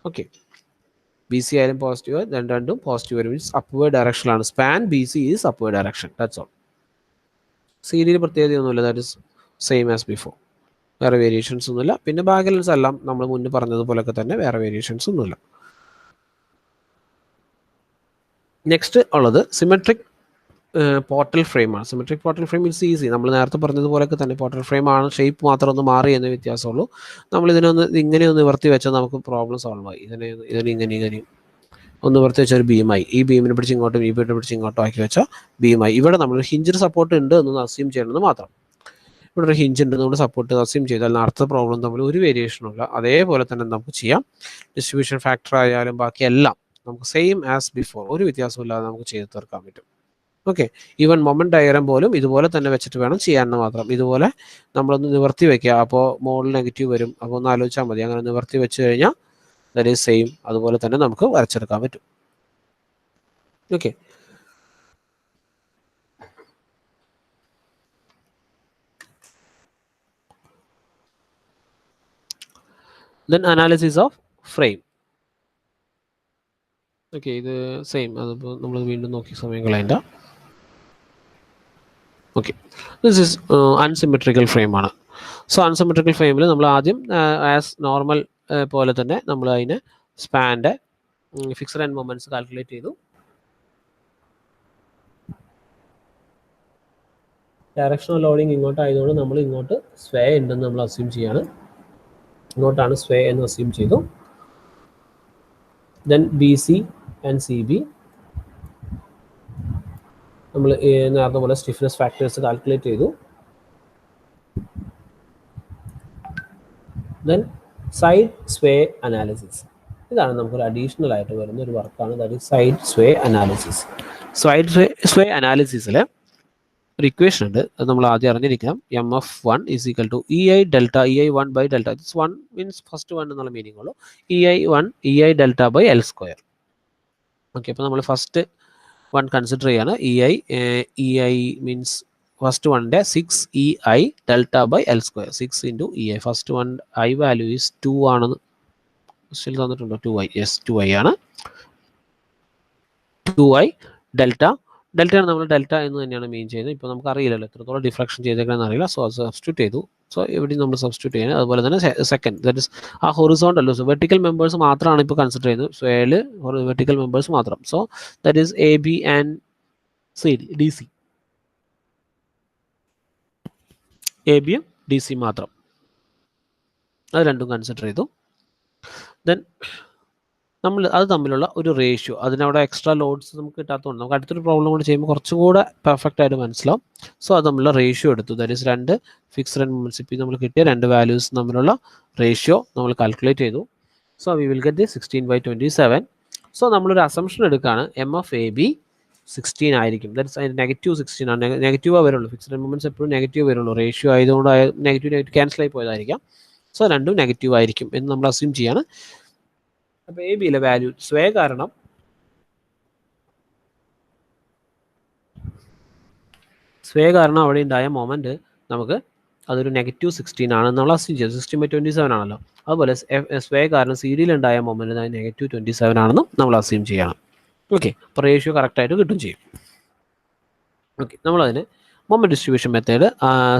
Okay, BC ആയാലും പോസിറ്റീവ്, രണ്ടും പോസിറ്റീവ് വരും. ഇറ്റ്സ് അപ്വേർഡ് ഡയറക്ഷനിലാണ്. Span BC is upward direction, that's all. CDയിൽ പ്രത്യേകതയൊന്നുമില്ല, that is same as before, വേറെ വേരിയേഷൻസ് ഒന്നുമില്ല. പിന്നെ ബാലൻസ് എല്ലാം നമ്മൾ മുന്നേ പറഞ്ഞതുപോലൊക്കെ തന്നെ, വേറെ വേരിയേഷൻസ് ഒന്നുമില്ല. നെക്സ്റ്റ് ഉള്ളത് സിമെട്രിക് പോർട്ടൽ ഫ്രെയിമാണ്. Symmetric portal frame it's easy. നമ്മൾ നേരത്തെ പറഞ്ഞതുപോലൊക്കെ തന്നെ പോർട്ടൽ ഫ്രെയിം ആണ്, ഷേപ്പ് മാത്രം ഒന്ന് മാറി എന്ന വ്യത്യാസമുള്ളൂ. നമ്മൾ ഇങ്ങനെ ഒന്ന് നിവർത്തി വെച്ചാൽ നമുക്ക് പ്രോബ്ലം സോൾവ് ആയി. ഇങ്ങനെ ഒന്ന് നിവർത്തി വെച്ചാൽ ഒരു ബീമായി. ഈ ബീമിനെ പിടിച്ച് ഇങ്ങോട്ടും ഈ ബീമിനെ പിടിച്ച് ഇങ്ങോട്ടും ആക്കി വെച്ചാൽ ബീമായി. ഇവിടെ നമ്മൾ ഹിഞ്ചർ സപ്പോർട്ട് ഉണ്ട് എന്നൊന്ന് അസ്യൂം ചെയ്യണമെന്ന് മാത്രം. ഇവിടെ ഒരു ഹിഞ്ച് ഉണ്ട്, നമ്മൾ സപ്പോർട്ട് അസ്യൂം ചെയ്താൽ അടുത്ത പ്രോബ്ലം തമ്മിൽ ഒരു വേരിയേഷനുമില്ല. അതേപോലെ തന്നെ നമുക്ക് ചെയ്യാം. ഡിസ്ട്രിബ്യൂഷൻ ഫാക്ടർ ആയാലും ബാക്കിയെല്ലാം നമുക്ക് സെയിം ആസ് ബിഫോർ, ഒരു വ്യത്യാസമില്ലാതെ നമുക്ക് ചെയ്ത് തീർക്കാൻ പറ്റും. ഓക്കെ, ഈവൻ മൊമെന്റ് ഡയഗ്രാം പോലും ഇതുപോലെ തന്നെ വെച്ചിട്ട് വേണം ചെയ്യാമെന്ന് മാത്രം. ഇതുപോലെ നമ്മളൊന്ന് നിവർത്തി വെക്കുക, അപ്പോൾ മോളിൽ നെഗറ്റീവ് വരും. അപ്പോൾ ഒന്ന് ആലോചിച്ചാൽ മതി. അങ്ങനെ നിവർത്തി വെച്ച് കഴിഞ്ഞാൽ ദാറ്റ് ഈസ് സെയിം, അതുപോലെ തന്നെ നമുക്ക് വരച്ചെടുക്കാൻ പറ്റും. Okay, then analysis of frame. Okay, ഇത് സെയിം, അതിപ്പോൾ നമ്മൾ വീണ്ടും നോക്കി സമയം കളയണ്ട. Okay, this is unsymmetrical frame ആണ്. സോ അൺസിമെട്രിക്കൽ ഫ്രെയിമിൽ നമ്മൾ ആദ്യം ആസ് നോർമൽ പോലെ തന്നെ നമ്മൾ അതിനെ സ്പാൻ്റെ ഫിക്സഡ് ആൻഡ് മൊമെന്റ്സ് കാൽക്കുലേറ്റ് ചെയ്തു. ഡയറക്ഷണൽ ലോഡിങ് ഇങ്ങോട്ടായതുകൊണ്ട് നമ്മൾ ഇങ്ങോട്ട് സ്വേ ഉണ്ടെന്ന് നമ്മൾ അസ്യൂം ചെയ്യാണ്. ഇങ്ങോട്ടാണ് സ്വേ എന്ന് അസ്യൂം ചെയ്തു. ദെൻ BC ആൻഡ് CB നമ്മൾ നേരത്തെ പോലെ സ്റ്റിഫ്നെസ് ഫാക്ടേഴ്സ് കാൽക്കുലേറ്റ് ചെയ്തു. Then side sway analysis. ഇതാണ് നമുക്കൊരു അഡീഷണൽ ആയിട്ട് വരുന്ന ഒരു വർക്കാണ്, that is side sway analysis. Sway അനാലിസിസിൽ ഒരു ഇക്വേഷൻ ഉണ്ട്, അത് നമ്മൾ ആദ്യം അറിഞ്ഞിരിക്കണം. mf1 is equal to ei delta ei1 by delta. This 1 means first 1 എന്നുള്ള മീനിങ് ഉള്ളൂ. ei delta by L square. Okay, അപ്പോൾ നമ്മൾ ഫസ്റ്റ് 1 കൺസിഡർ ചെയ്യാണ്. ei മീൻസ് ഫസ്റ്റ് 1ൻ്റെ 6ei delta by L square, 6 into ei. First 1 I value is 2 ആണെന്ന് ക്വസ്റ്റ്യൻ തന്നിട്ടുണ്ടോ? 2i, യെസ് 2i ആണ്. 2i ഡെൽറ്റ ആണ്, നമ്മൾ ഡെൽറ്റ എന്ന് തന്നെയാണ് മീൻ ചെയ്യുന്നത്. ഇപ്പോൾ നമുക്ക് അറിയില്ലല്ലോ എത്രത്തോളം ഡിഫ്ലക്ഷൻ ചെയ്തേക്കണമെന്ന് അറിയില്ല, സോ അത് സബ്സ്റ്റിറ്റ്യൂട്ട് ചെയ്തു. സോ ഇവിടെ നമ്മൾ സബ്സ്റ്റിറ്റ്യൂട്ട് ചെയ്യുന്നത്. അതുപോലെ തന്നെ സെക്കൻഡ്, ദാറ്റ് ഇസ് ആ ഹൊറിസോണ്ടൽ, സോ വെർട്ടിക്കൽ മെമ്പേഴ്സ് മാത്രമാണ് ഇപ്പോൾ കൺസിഡർ ചെയ്യുന്നത്. സ്വയിൽ വെർട്ടിക്കൽ മെമ്പേഴ്സ് മാത്രം. So that is A B and C D C, A ബിയും ഡി സി മാത്രം, അത് രണ്ടും കൺസിഡർ ചെയ്തു. ദെൻ നമ്മൾ അത് തമ്മിലുള്ള ഒരു റേഷ്യോ, അതിനവിടെ എക്സ്ട്രാ ലോഡ്സ് നമുക്ക് കിട്ടാത്തതുകൊണ്ട് നമുക്ക് അടുത്തൊരു പ്രോബ്ലം കൂടി ചെയ്യുമ്പോൾ കുറച്ചും കൂടെ പെർഫെക്റ്റ് ആയിട്ട് മനസ്സിലാവും. സോ അത് തമ്മിലുള്ള റേഷ്യോ എടുത്തു, ദാറ്റ് ഈസ് രണ്ട് ഫിക്സ്ഡ് ആൻഡ് മൊമെന്റ്സ്. ഇപ്പോൾ നമ്മൾ കിട്ടിയ രണ്ട് വാല്യൂസ് തമ്മിലുള്ള റേഷ്യോ നമ്മൾ കാൽക്കുലേറ്റ് ചെയ്തു. So we will get 16/27. So നമ്മളൊരു അസംഷൻ എടുക്കുകയാണ്, MFAB 16 ആയിരിക്കും. ദാറ്റ്സ് അതിൻ്റെ -16 ആണ്. നെഗറ്റീവാണ് വരുള്ളൂ, ഫിക്സ്ഡ് ആൻഡ് മൊമെന്റ്സ് എപ്പോഴും നെഗറ്റീവ് വരുള്ളൂ. റേഷ്യോ ആയതുകൊണ്ട് നെഗറ്റീവ് ക്യാൻസൽ ആയി പോയതായിരിക്കാം. സോ രണ്ടും നെഗറ്റീവ് ആയിരിക്കും എന്ന് നമ്മൾ അസ്യൂം ചെയ്യാണ്. അപ്പോൾ എ ബിയിലെ വാല്യൂ സ്വേ കാരണം അവിടെ ഉണ്ടായ മൊമെന്റ് നമുക്ക് അതൊരു -16 ആണ് നമ്മൾ അസ്യൂം ചെയ്തു. 16/27 ആണല്ലോ. അതുപോലെ സ്വേ കാരണം സി ഡിയിൽ ഉണ്ടായ മൊമെന്റ് -27 ആണെന്നും നമ്മൾ അസ്യൂം ചെയ്യണം. ഓക്കെ, അപ്പോൾ റേഷ്യോ കറക്റ്റായിട്ട് കിട്ടും ചെയ്യും. ഓക്കെ, നമ്മളതിന് മൊമെന്റ് ഡിസ്ട്രിബ്യൂഷൻ മെത്തേഡ്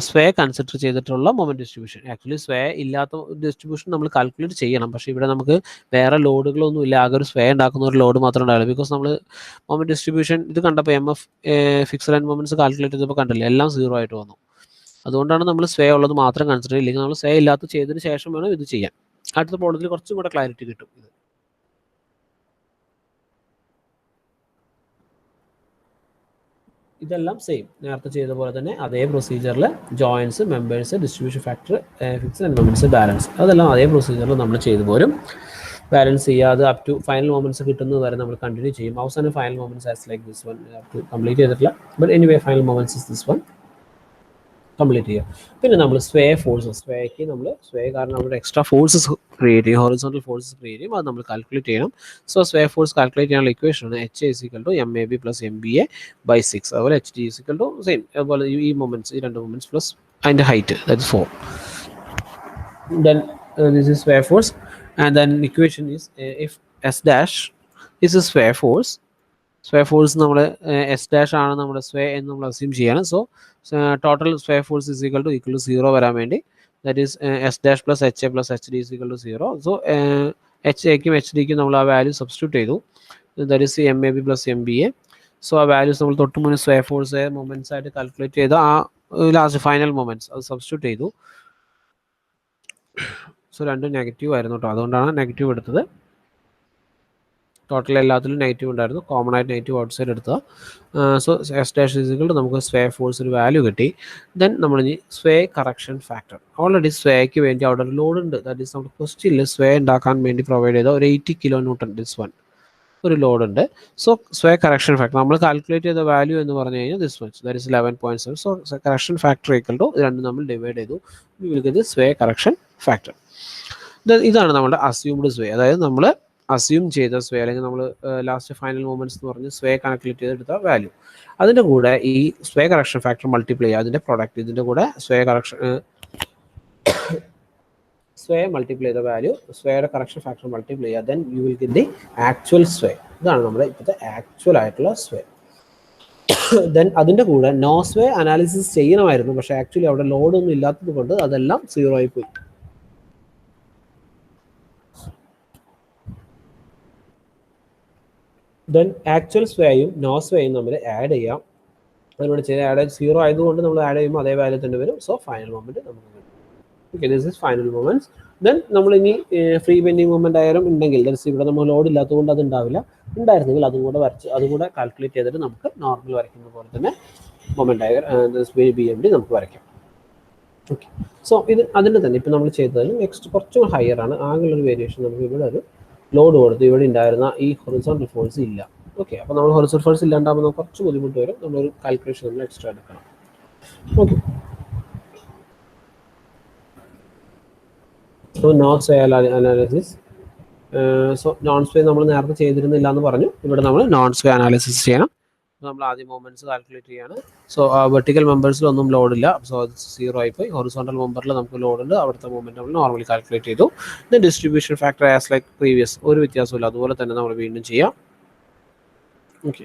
സ്വേ കൺസിഡർ ചെയ്തിട്ടുള്ള മൊമെന്റ് ഡിസ്ട്രിബ്യൂഷൻ. ആക്ച്വലി സ്വേ ഇല്ലാത്ത ഡിസ്ട്രിബ്യൂഷൻ നമ്മൾ കാൽക്കുലേറ്റ് ചെയ്യണം, പക്ഷേ ഇവിടെ നമുക്ക് വേറെ ലോഡുകളൊന്നും ഇല്ല, ആകെ ഒരു സ്വേ ഉണ്ടാക്കുന്ന ഒരു ലോഡ് മാത്രമേ ഉണ്ടാവുള്ളൂ. ബിക്കോസ് നമ്മൾ മൊമെന്റ് ഡിസ്ട്രിബ്യൂഷൻ ഇത് കണ്ടപ്പോൾ MF fixed end moments calculate ചെയ്തപ്പോൾ കണ്ടില്ലേ, എല്ലാം 0 ആയിട്ട് വന്നു. അതുകൊണ്ടാണ് നമ്മൾ സ്വേ ഉള്ളത് മാത്രം കൺസിഡർ ചെയ്യില്ലെങ്കിൽ നമ്മൾ സ്വേ ഇല്ലാത്ത ചെയ്തതിന് ശേഷം വേണം ഇത് ചെയ്യാൻ. അടുത്ത പ്രോബ്ലത്തിൽ കുറച്ചും കൂടെ ക്ലാരിറ്റി കിട്ടും. ഇതെല്ലാം സെയിം നേരത്തെ ചെയ്ത പോലെ തന്നെ അതേ പ്രൊസീജിയറിൽ joints, members, distribution factor, fixed end moments, balance, അതെല്ലാം അതേ പ്രൊസീജിയറിൽ നമ്മൾ ചെയ്തു പോരും. ബാലൻസ് ചെയ്യാതെ അപ് ടു ഫൈനൽ മൊമെന്റ്സ് കിട്ടുന്നത് വരെ നമ്മൾ കണ്ടിന്യൂ ചെയ്യും. അവസാനം final moments as like this one up to complete ചെയ്തിട്ടില്ല, but anyway final moments is this one complete ചെയ്യുക. പിന്നെ നമ്മൾ സ്വേ ഫോഴ്സസ്, സ്വേക്ക് നമ്മൾ സ്വേ കാരണം നമ്മുടെ എക്സ്ട്രാ ഫോഴ്സസ് ക്രിയേറ്റ് ചെയ്യും, ഹൊറിസോണ്ടൽ ഫോഴ്സസ് ക്രിയേറ്റ് ചെയ്യും, അത് നമ്മൾ കാൽക്കുലേറ്റ് ചെയ്യണം. സോ സ്വേ ഫോഴ്സ് കാൽക്കുലേറ്റ് ചെയ്യാനുള്ള ഇക്വേഷനാണ് H = MAB + MBA/6. അതുപോലെ HD = സെയിം. അതുപോലെ ഈ മൊമെന്റ്സ്, ഈ രണ്ട് മൊമെന്റ്സ് പ്ലസ് അതിൻ്റെ height, that is 4. Then this is sway force and then equation is if S' is a sway force. Sway force നമ്മൾ S' ആണ് നമ്മുടെ സ്വേ എന്ന് നമ്മൾ അസ്യൂം ചെയ്യാണ്. So total sway force equal to 0 വരാൻ വേണ്ടി, that is S' + HA + HD = 0. So HAക്കും HDക്കും നമ്മൾ ആ വാല്യൂ സബ്സ്റ്റിറ്റ്യൂട്ട് ചെയ്തു, that is MAB + MBA. So ആ വാല്യൂസ് നമ്മൾ തൊട്ട് മുന്നേ സ്വേ ഫോഴ്സ് മൊമെന്റ്സ് ആയിട്ട് കാൽക്കുലേറ്റ് ചെയ്ത് ആ ലാസ്റ്റ് ഫൈനൽ മൊമെന്റ്സ് അത് സബ്സ്റ്റിറ്റ്യൂട്ട് ചെയ്തു. സോ രണ്ടും നെഗറ്റീവ് ആയിരുന്നു കേട്ടോ, അതുകൊണ്ടാണ് നെഗറ്റീവ് എടുത്തത്. ടോട്ടൽ എല്ലാത്തിലും നെഗറ്റീവ് ഉണ്ടായിരുന്നു, കോമൺ ആയിട്ട് നെഗറ്റീവ് ഔട്ട് സൈഡ് എടുത്തത്. സോ S' നമുക്ക് സ്വേ ഫോഴ്സ് ഒരു വാല്യൂ കിട്ടി. ദെൻ നമ്മൾ ഇനി സ്വേ കറക്ഷൻ ഫാക്ടർ, ഓൾറെഡി സ്വേക്ക് വേണ്ടി അവിടെ ഒരു ലോഡ് ഉണ്ട്, ദാറ്റ് ഈസ് നമ്മുടെ ക്വസ്റ്റ്യനിൽ സ്വേ ഉണ്ടാക്കാൻ വേണ്ടി പ്രൊവൈഡ് ചെയ്ത ഒരു 80 kN ദിസ് വൺ ഒരു ലോഡ് ഉണ്ട്. സോ സ്വേ കറക്ഷൻ ഫാക്ടർ നമ്മൾ കാൽക്കുലേറ്റ് ചെയ്ത വാല്യൂ എന്ന് പറഞ്ഞു കഴിഞ്ഞാൽ this much, that is 11.7. So correction factor = രണ്ടും നമ്മൾ ഡിവൈഡ് ചെയ്തു, വിളിക്കുന്നത് സ്വേ കറക്ഷൻ ഫാക്ടർ. ഇതാണ് നമ്മുടെ അസ്യൂംഡ് സ്വേ, അതായത് നമ്മൾ അസ്യൂം ചെയ്ത സ്വേ അല്ലെങ്കിൽ നമ്മൾ ലാസ്റ്റ് ഫൈനൽ മൊമെന്റ്സ് എന്ന് പറഞ്ഞ് സ്വേ കാൽക്കുലേറ്റ് ചെയ്തെടുത്ത വാല്യൂ. അതിൻ്റെ കൂടെ ഈ സ്വേ കറക്ഷൻ ഫാക്ടർ മൾട്ടിപ്ലൈ ചെയ്യുക, അതിൻ്റെ പ്രോഡക്റ്റ്, ഇതിൻ്റെ കൂടെ സ്വേ മൾട്ടിപ്ലൈ ചെയ്ത വാല്യൂ, സ്വയുടെ കറക്ഷൻ ഫാക്ടർ മൾട്ടിപ്ലൈ ചെയ്യുക, then you will get the actual sway. ഇതാണ് നമ്മുടെ ഇപ്പോഴത്തെ ആക്ച്വൽ ആയിട്ടുള്ള സ്വേ. ദെൻ അതിൻ്റെ കൂടെ നോ സ്വേ അനാലിസിസ് ചെയ്യണമായിരുന്നു, പക്ഷേ ആക്ച്വലി അവിടെ ലോഡൊന്നും ഇല്ലാത്തത് കൊണ്ട് അതെല്ലാം 0 ആയി പോയി. ദെൻ ആക്ച്വൽ സ്വേയും നോ സ്വേയും നമ്മൾ ആഡ് ചെയ്യാം. അതിനോട് ചെയ്ത് ആഡ് 0 ആയതുകൊണ്ട് നമ്മൾ ആഡ് ചെയ്യുമ്പോൾ അതേ വാല്യൂ തന്നെ വരും. സോ ഫൈനൽ മൊമെന്റ് നമുക്ക് കിട്ടും. Okay, this is final moments. Then നമ്മൾ ഇനി ഫ്രീ ബെൻഡിങ് മൊമെന്റ് ആയാലും ഉണ്ടെങ്കിൽ, ഇവിടെ നമ്മൾ ലോഡ് ഇല്ലാത്തതുകൊണ്ട് അത് ഉണ്ടാവില്ല, ഉണ്ടായിരുന്നെങ്കിൽ അതും കൂടെ കാൽക്കുലേറ്റ് ചെയ്തിട്ട് നമുക്ക് നോർമൽ വരയ്ക്കുന്ന പോലെ തന്നെ മൊമെന്റ് ഡയഗ്രം BMD നമുക്ക് വരയ്ക്കാം. ഓക്കെ, സോ ഇത് അതിൻ്റെ തന്നെ ഇപ്പം നമ്മൾ ചെയ്തതിൽ നെക്സ്റ്റ് കുറച്ചും ഹയർ ആണ്. ആകെയുള്ളൊരു വേരിയേഷൻ നമുക്ക് ഇവിടെ ഒരു ലോഡ് കൊടുത്ത് ഇവിടെ ഉണ്ടായിരുന്ന ഈ ഹൊറിസോണ്ടൽ ഫോഴ്സ് ഇല്ല. ഓക്കെ, അപ്പോൾ നമ്മൾ ഹൊറിസോണ്ടൽ ഫോഴ്സ് ഇല്ലാണ്ടാകുമ്പോൾ നമുക്ക് കുറച്ച് ബുദ്ധിമുട്ട് വരും. നമ്മളൊരു കാൽക്കുലേഷൻ നമ്മൾ എക്സ്ട്രാ എടുക്കണം. Okay, so non sway analysis. So non sway നമ്മൾ നേരത്തെ ചെയ്തിരുന്നില്ല എന്ന് പറഞ്ഞു. ഇവിടെ നമ്മൾ നോൺ സ്വേ അനാലിസിസ് ചെയ്യണം. നമ്മൾ ആദ്യം മൊമെന്റ്സ് കാൽക്കുലേറ്റ് ചെയ്യാണ്. സോ വെർട്ടിക്കൽ മെമ്പേഴ്സിലൊന്നും ലോഡില്ല, സോ അത് 0 ആയിപ്പോയി. ഹൊറിസോണ്ടൽ മെമ്പറിൽ നമുക്ക് ലോഡ് ഉണ്ട്, അവിടുത്തെ മൊമെന്റ് നമ്മൾ നോർമലി കാൽക്കുലേറ്റ് ചെയ്തു. Distribution factor as like previous, ഒരു വ്യത്യാസമില്ല, അതുപോലെ തന്നെ നമ്മൾ വീണ്ടും ചെയ്യാം. ഓക്കെ,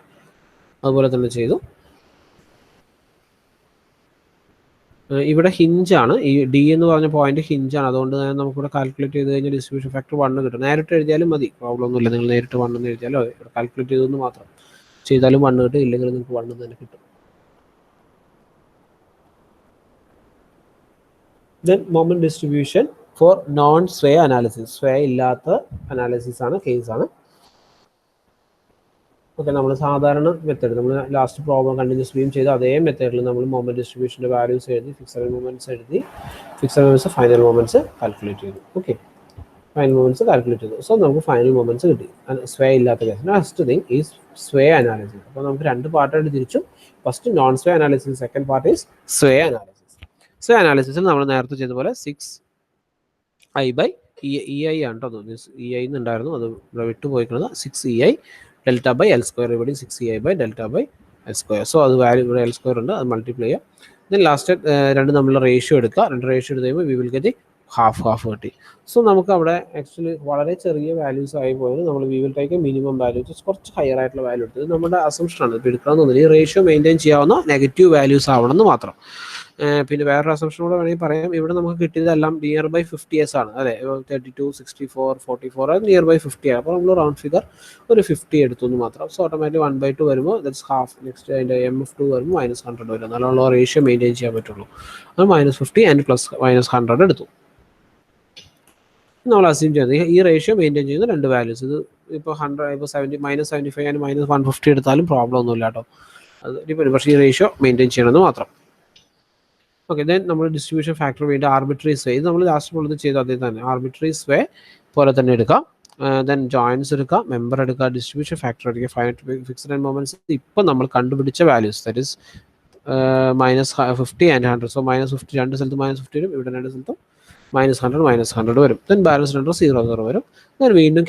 അതുപോലെ തന്നെ ചെയ്തു. ഇവിടെ ഹിഞ്ചാണ്, ഈ ഡി എന്ന് പറഞ്ഞ പോയിന്റ് ഹിഞ്ചാണ്, അതുകൊണ്ട് തന്നെ നമുക്കിവിടെ കാൽക്കുലേറ്റ് ചെയ്ത് കഴിഞ്ഞാൽ ഡിസ്ട്രിബ്യൂഷൻ ഫാക്ടർ 1 കിട്ടും. നേരിട്ട് എഴുതിയാലും മതി, പ്രോബ്ലം ഒന്നുമില്ല. നിങ്ങൾ നേരിട്ട് 1 എന്ന് എഴുതിയാലോ കാൽക്കുലേറ്റ് ചെയ്തെന്ന് മാത്രം ചെയ്താലും 1 കിട്ടും, ഇല്ലെങ്കിൽ നിങ്ങൾക്ക് 1 തന്നെ കിട്ടും. Then moment distribution for non sway analysis. Sway ഇല്ലാത്ത അനാലിസിസ് ആണ്, കേസാണ്. ഓക്കെ, നമ്മൾ സാധാരണ മെത്തേഡ്, നമ്മൾ ലാസ്റ്റ് പ്രോബ്ലം കണ്ടിന്യൂസ് ബീം ചെയ്ത് അതേ മെത്തേഡിൽ നമ്മൾ മൊമെന്റ് ഡിസ്ട്രിബ്യൂഷൻ്റെ വാല്യൂസ് എഴുതി, ഫിക്സഡ് മൊമെന്റ്സ് എഴുതി, fixed moments final moments calculate ചെയ്തു. ഓക്കെ, ഫൈനൽ മൊമെന്റ്സ് കാൽക്കുലേറ്റ് ചെയ്തു. സോ നമുക്ക് ഫൈനൽ മൊമെന്റ്സ് കിട്ടി, സ്വേ ഇല്ലാത്ത case. Next thing is sway analysis. അപ്പോൾ നമുക്ക് 2 പാർട്ടായിട്ട് തിരിച്ചു. First non sway analysis, second part is sway analysis. Sway അനാലിസിസിൽ നമ്മൾ നേരത്തെ ചെയ്ത പോലെ 6i/ei ആണ് കേട്ടോ. ei എന്നുണ്ടായിരുന്നു, അത് ഇവിടെ വിട്ടുപോയിക്കുന്നത്. 6ei delta by L square, ഇവിടെ 6ei/delta/L². സോ അത് വാല്യൂ ഇവിടെ L² ഉണ്ട്, അത് മൾട്ടിപ്ലൈ ചെയ്യാം. ദെൻ ലാസ്റ്റ് 2 തമ്മിലുള്ള റേഷ്യോ എടുക്കുക. 2 റേഷ്യോ എടുത്ത് കഴിയുമ്പോൾ വി വിൽ ഗെറ്റ് ഹാഫ് കിട്ടി. സോ നമുക്ക് അവിടെ ആക്ച്വലി വളരെ ചെറിയ വാല്യൂസ് ആയി പോയത് നമ്മൾ we will take minimum value, കുറച്ച് ഹയർ ആയിട്ടുള്ള വാല്യൂ എടുത്തത് നമ്മുടെ അസംഷനാണ്. ഇപ്പോൾ എടുക്കണമെന്ന് തോന്നുന്നില്ല, ഈ റേഷ്യോ മെയിൻറ്റെയിൻ ചെയ്യാവുന്ന നെഗറ്റീവ് വാല്യൂസ് ആവണമെന്ന് മാത്രം. പിന്നെ വേറൊരു അസംഷൻ കൂടെ വേണമെങ്കിൽ പറയാം. ഇവിടെ നമുക്ക് കിട്ടിയതെല്ലാം നിയർ ബൈ 50s ആണ്, അതെ, 32, 64, 44 അത് നിയർ ബൈ 50 ആണ്. അപ്പോൾ നമ്മൾ റൗണ്ട് ഫിഗർ ഒരു 50 എടുത്തു എന്ന് മാത്രം. സോ ഓട്ടോമാറ്റിക് 1/2 വരുമ്പോൾ ദറ്റ്സ് ഹാഫ്. നെക്സ്റ്റ് അതിൻ്റെ MF2 വരുമ്പോൾ -100 വരും. എന്നാലുള്ള റേഷ്യോ മെയിൻറ്റെയിൻ ചെയ്യാൻ പറ്റുള്ളൂ. അത് -50 ആൻഡ് പ്ലസ് -100 എടുത്തു. നമ്മൾ അസ്യൂം ചെയ്യുന്നത് ഈ റേഷ്യോ മെയിൻറ്റെയിൻ ചെയ്യുന്ന 2 വാല്യൂസ്. ഇത് ഇപ്പോൾ 100, ഇപ്പോൾ 70, -75 ആൻഡ് -150 എടുത്താലും പ്രോബ്ലം ഒന്നുമില്ല കേട്ടോ. അത് ഡിപ്പെൻഡ്, പക്ഷേ ഈ റേഷ്യോ മെയിൻറ്റെയിൻ ചെയ്യണമെന്ന് മാത്രം. ഓക്കെ, ദെൻ നമ്മൾ ഡിസ്ട്രിബ്യൂഷൻ ഫാക്ടർ വേണ്ടി ആർബിട്രറി സ്വേ, ഇത് നമ്മൾ ലാസ്റ്റ് ഉള്ളത് ചെയ്ത് അതേ തന്നെ ആർബിട്രറി സ്വേ പോലെ തന്നെ എടുക്കാം. ദെൻ ജോയിൻസ് എടുക്കുക, മെമ്പർ എടുക്കുക, ഡിസ്ട്രിബ്യൂഷൻ ഫാക്ടർ എടുക്കുക, ഫിക്സഡ് ആൻഡ് മൊമെന്റ്സ് ഇപ്പം നമ്മൾ കണ്ടുപിടിച്ച values, that is -50 and 100. So -50 2 സ്ഥലത്ത് -50 വരും, ഇവിടെ 2 സ്ഥലത്തും -100 വരും. ദെൻ ബാലൻസ് നമ്പർ 0 വരും. ദെൻ വീണ്ടും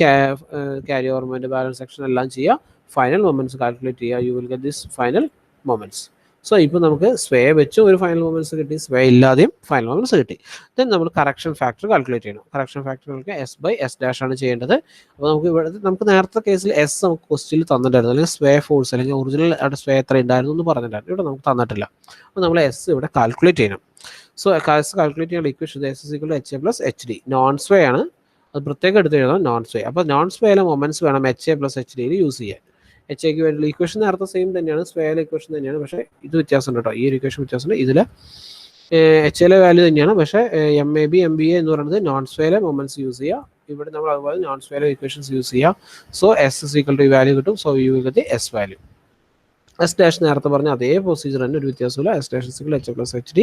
carry over moment, balance section എല്ലാം ചെയ്യുക, ഫൈനൽ മൊമെന്റ്സ് കാൽക്കുലേറ്റ് ചെയ്യുക. U will get this final moments. So ഇപ്പോൾ നമുക്ക് സ്വേ വെച്ചും ഒരു ഫൈനൽ മൊമെന്റ്സ് കിട്ടി, സ്വേ ഇല്ലാതെയും ഫൈനൽ മൊമെന്റ്സ് കിട്ടി. ദെൻ നമ്മൾ കറക്ഷൻ ഫാക്ടർ കാൽക്കുലേറ്റ് ചെയ്യണം. കറക്ഷൻ ഫാക്ടർ നമുക്ക് S/S' ആണ് ചെയ്യേണ്ടത്. അപ്പോൾ നമുക്ക് നേരത്തെ കേസിൽ എസ് നമുക്ക് ക്വസ്റ്റ്യനിൽ തന്നിട്ടുണ്ടായിരുന്നു, അല്ലെങ്കിൽ സ്വേ ഫോഴ്സ് അല്ലെങ്കിൽ ഒറിജിനൽ അവിടെ സ്വേ എത്ര ഉണ്ടായിരുന്നു എന്ന് പറഞ്ഞിട്ടുണ്ടായിരുന്നു. ഇവിടെ നമുക്ക് തന്നിട്ടില്ല. അപ്പോൾ നമ്മൾ എസ് ഇവിടെ കാൽക്കുലേറ്റ് ചെയ്യണം. സോ എസ് കാൽക്കുലേറ്റ് ചെയ്യാനുള്ള equation S = HA + HD. Non sway ആണ്, അത് പ്രത്യേകം എടുത്ത് എഴുതണം, നോൺ സ്വേ. അപ്പോൾ നോൺ സ്വേയിലെ മൊമെന്റ്സ് വേണം HA + HDയിൽ യൂസ് ചെയ്യാൻ. HAക്ക് വേണ്ടിയുള്ള ഇക്വേഷൻ നേരത്തെ സെയിം തന്നെയാണ്, സ്വേയിലെ ഇക്വേഷൻ തന്നെയാണ്, പക്ഷേ ഇത് വ്യത്യാസമുണ്ട് കേട്ടോ. ഈ ഒരു ഇക്വേഷൻ വ്യത്യാസമുണ്ട്. ഇതിൽ HAയിലെ വാല്യൂ തന്നെയാണ്, പക്ഷേ MAB MBA എന്ന് പറയുന്നത് നോൺ സ്വേയിലെ മൊമെന്റ്സ് യൂസ് ചെയ്യുക. ഇവിടെ നമ്മൾ അതുപോലെ നോൺ സ്വേയിലെ ഇക്വേഷൻസ് യൂസ് ചെയ്യുക. സോ S = ഈ വാല്യൂ കിട്ടും. So you will get S value. S' നേരത്തെ പറഞ്ഞ അതേ പ്രൊസീജിയർ തന്നെ, ഒരു വ്യത്യാസമില്ല. S' = HA + HD.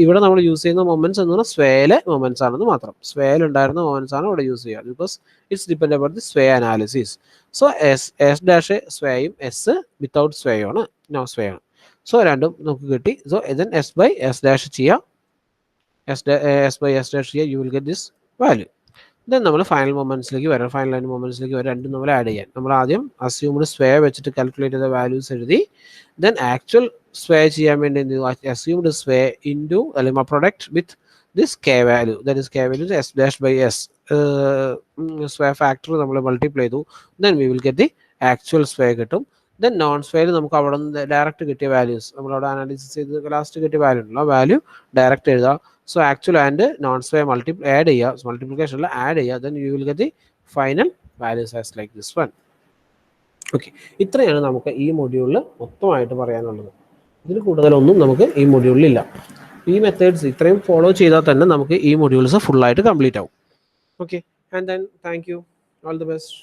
ഇവിടെ നമ്മൾ യൂസ് ചെയ്യുന്ന മൊമെന്റ്സ് എന്ന് പറഞ്ഞാൽ സ്വേയിലെ മൊമെന്റ്സ് ആണെന്ന് മാത്രം. സ്വേയിൽ ഉണ്ടായിരുന്ന മൊമെന്റ്സ് ആണ് ഇവിടെ യൂസ് ചെയ്യുക, because it's depend about the sway analysis. So S' സ്വേയും S വിത്തൗട്ട് സ്വേയും ആണ്, നോ സ്വേ ആണ്. സോ രണ്ടും നമുക്ക് കിട്ടി. സോ then S/S' ചെയ്യാം, S/S' ചെയ്യുക, U will get this value. Then നമ്മൾ ഫൈനൽ മൊമെന്റ്സിലേക്ക് വരാം, ഫൈനൽ ലൈൻ മൊമെന്റ്സിലേക്ക് വരാം. രണ്ടും നമ്മൾ ആഡ് ചെയ്യാൻ, നമ്മൾ ആദ്യം അസ്യൂംഡ് സ്വേ വെച്ചിട്ട് കാൽക്കുലേറ്റ് ചെയ്ത വാല്യൂസ് എഴുതി, ദെൻ ആക്ച്വൽ സ്വേ ചെയ്യാൻ വേണ്ടി എന്ത് ചെയ്തു, അസ്യൂംഡ് സ്വേ ഇൻറ്റു അല്ലെങ്കിൽ product with this K value, that is K value S'/S sway factor നമ്മൾ മൾട്ടിപ്ലൈ ചെയ്തു. Then we will get the actual sway കിട്ടും. ദെൻ നോൺ സ്വേയിൽ നമുക്ക് അവിടെ നിന്ന് ഡയറക്റ്റ് കിട്ടിയ വാല്യൂസ്, നമ്മളവിടെ അനാലിസിസ് ചെയ്ത് ലാസ്റ്റ് കിട്ടിയ വാല്യൂ ഉണ്ടല്ലോ, വാല്യൂ ഡയറക്റ്റ് എഴുതാം. So actual and non sway add ചെയ്യുക, മൾട്ടിപ്ലിക്കേഷനിൽ ആഡ് ചെയ്യുക. Then you will get the final values as like this one. Okay, ഇത്രയാണ് നമുക്ക് ഈ മൊഡ്യൂളിൽ മൊത്തമായിട്ട് പറയാനുള്ളത്. ഇതിൽ കൂടുതലൊന്നും നമുക്ക് ഈ മൊഡ്യൂളിലില്ല. ഈ മെത്തേഡ്സ് ഇത്രയും ഫോളോ ചെയ്താൽ തന്നെ നമുക്ക് ഈ മൊഡ്യൂൾസ് ഫുള്ളായിട്ട് കംപ്ലീറ്റ് ആവും. Okay, and then thank you, all the best.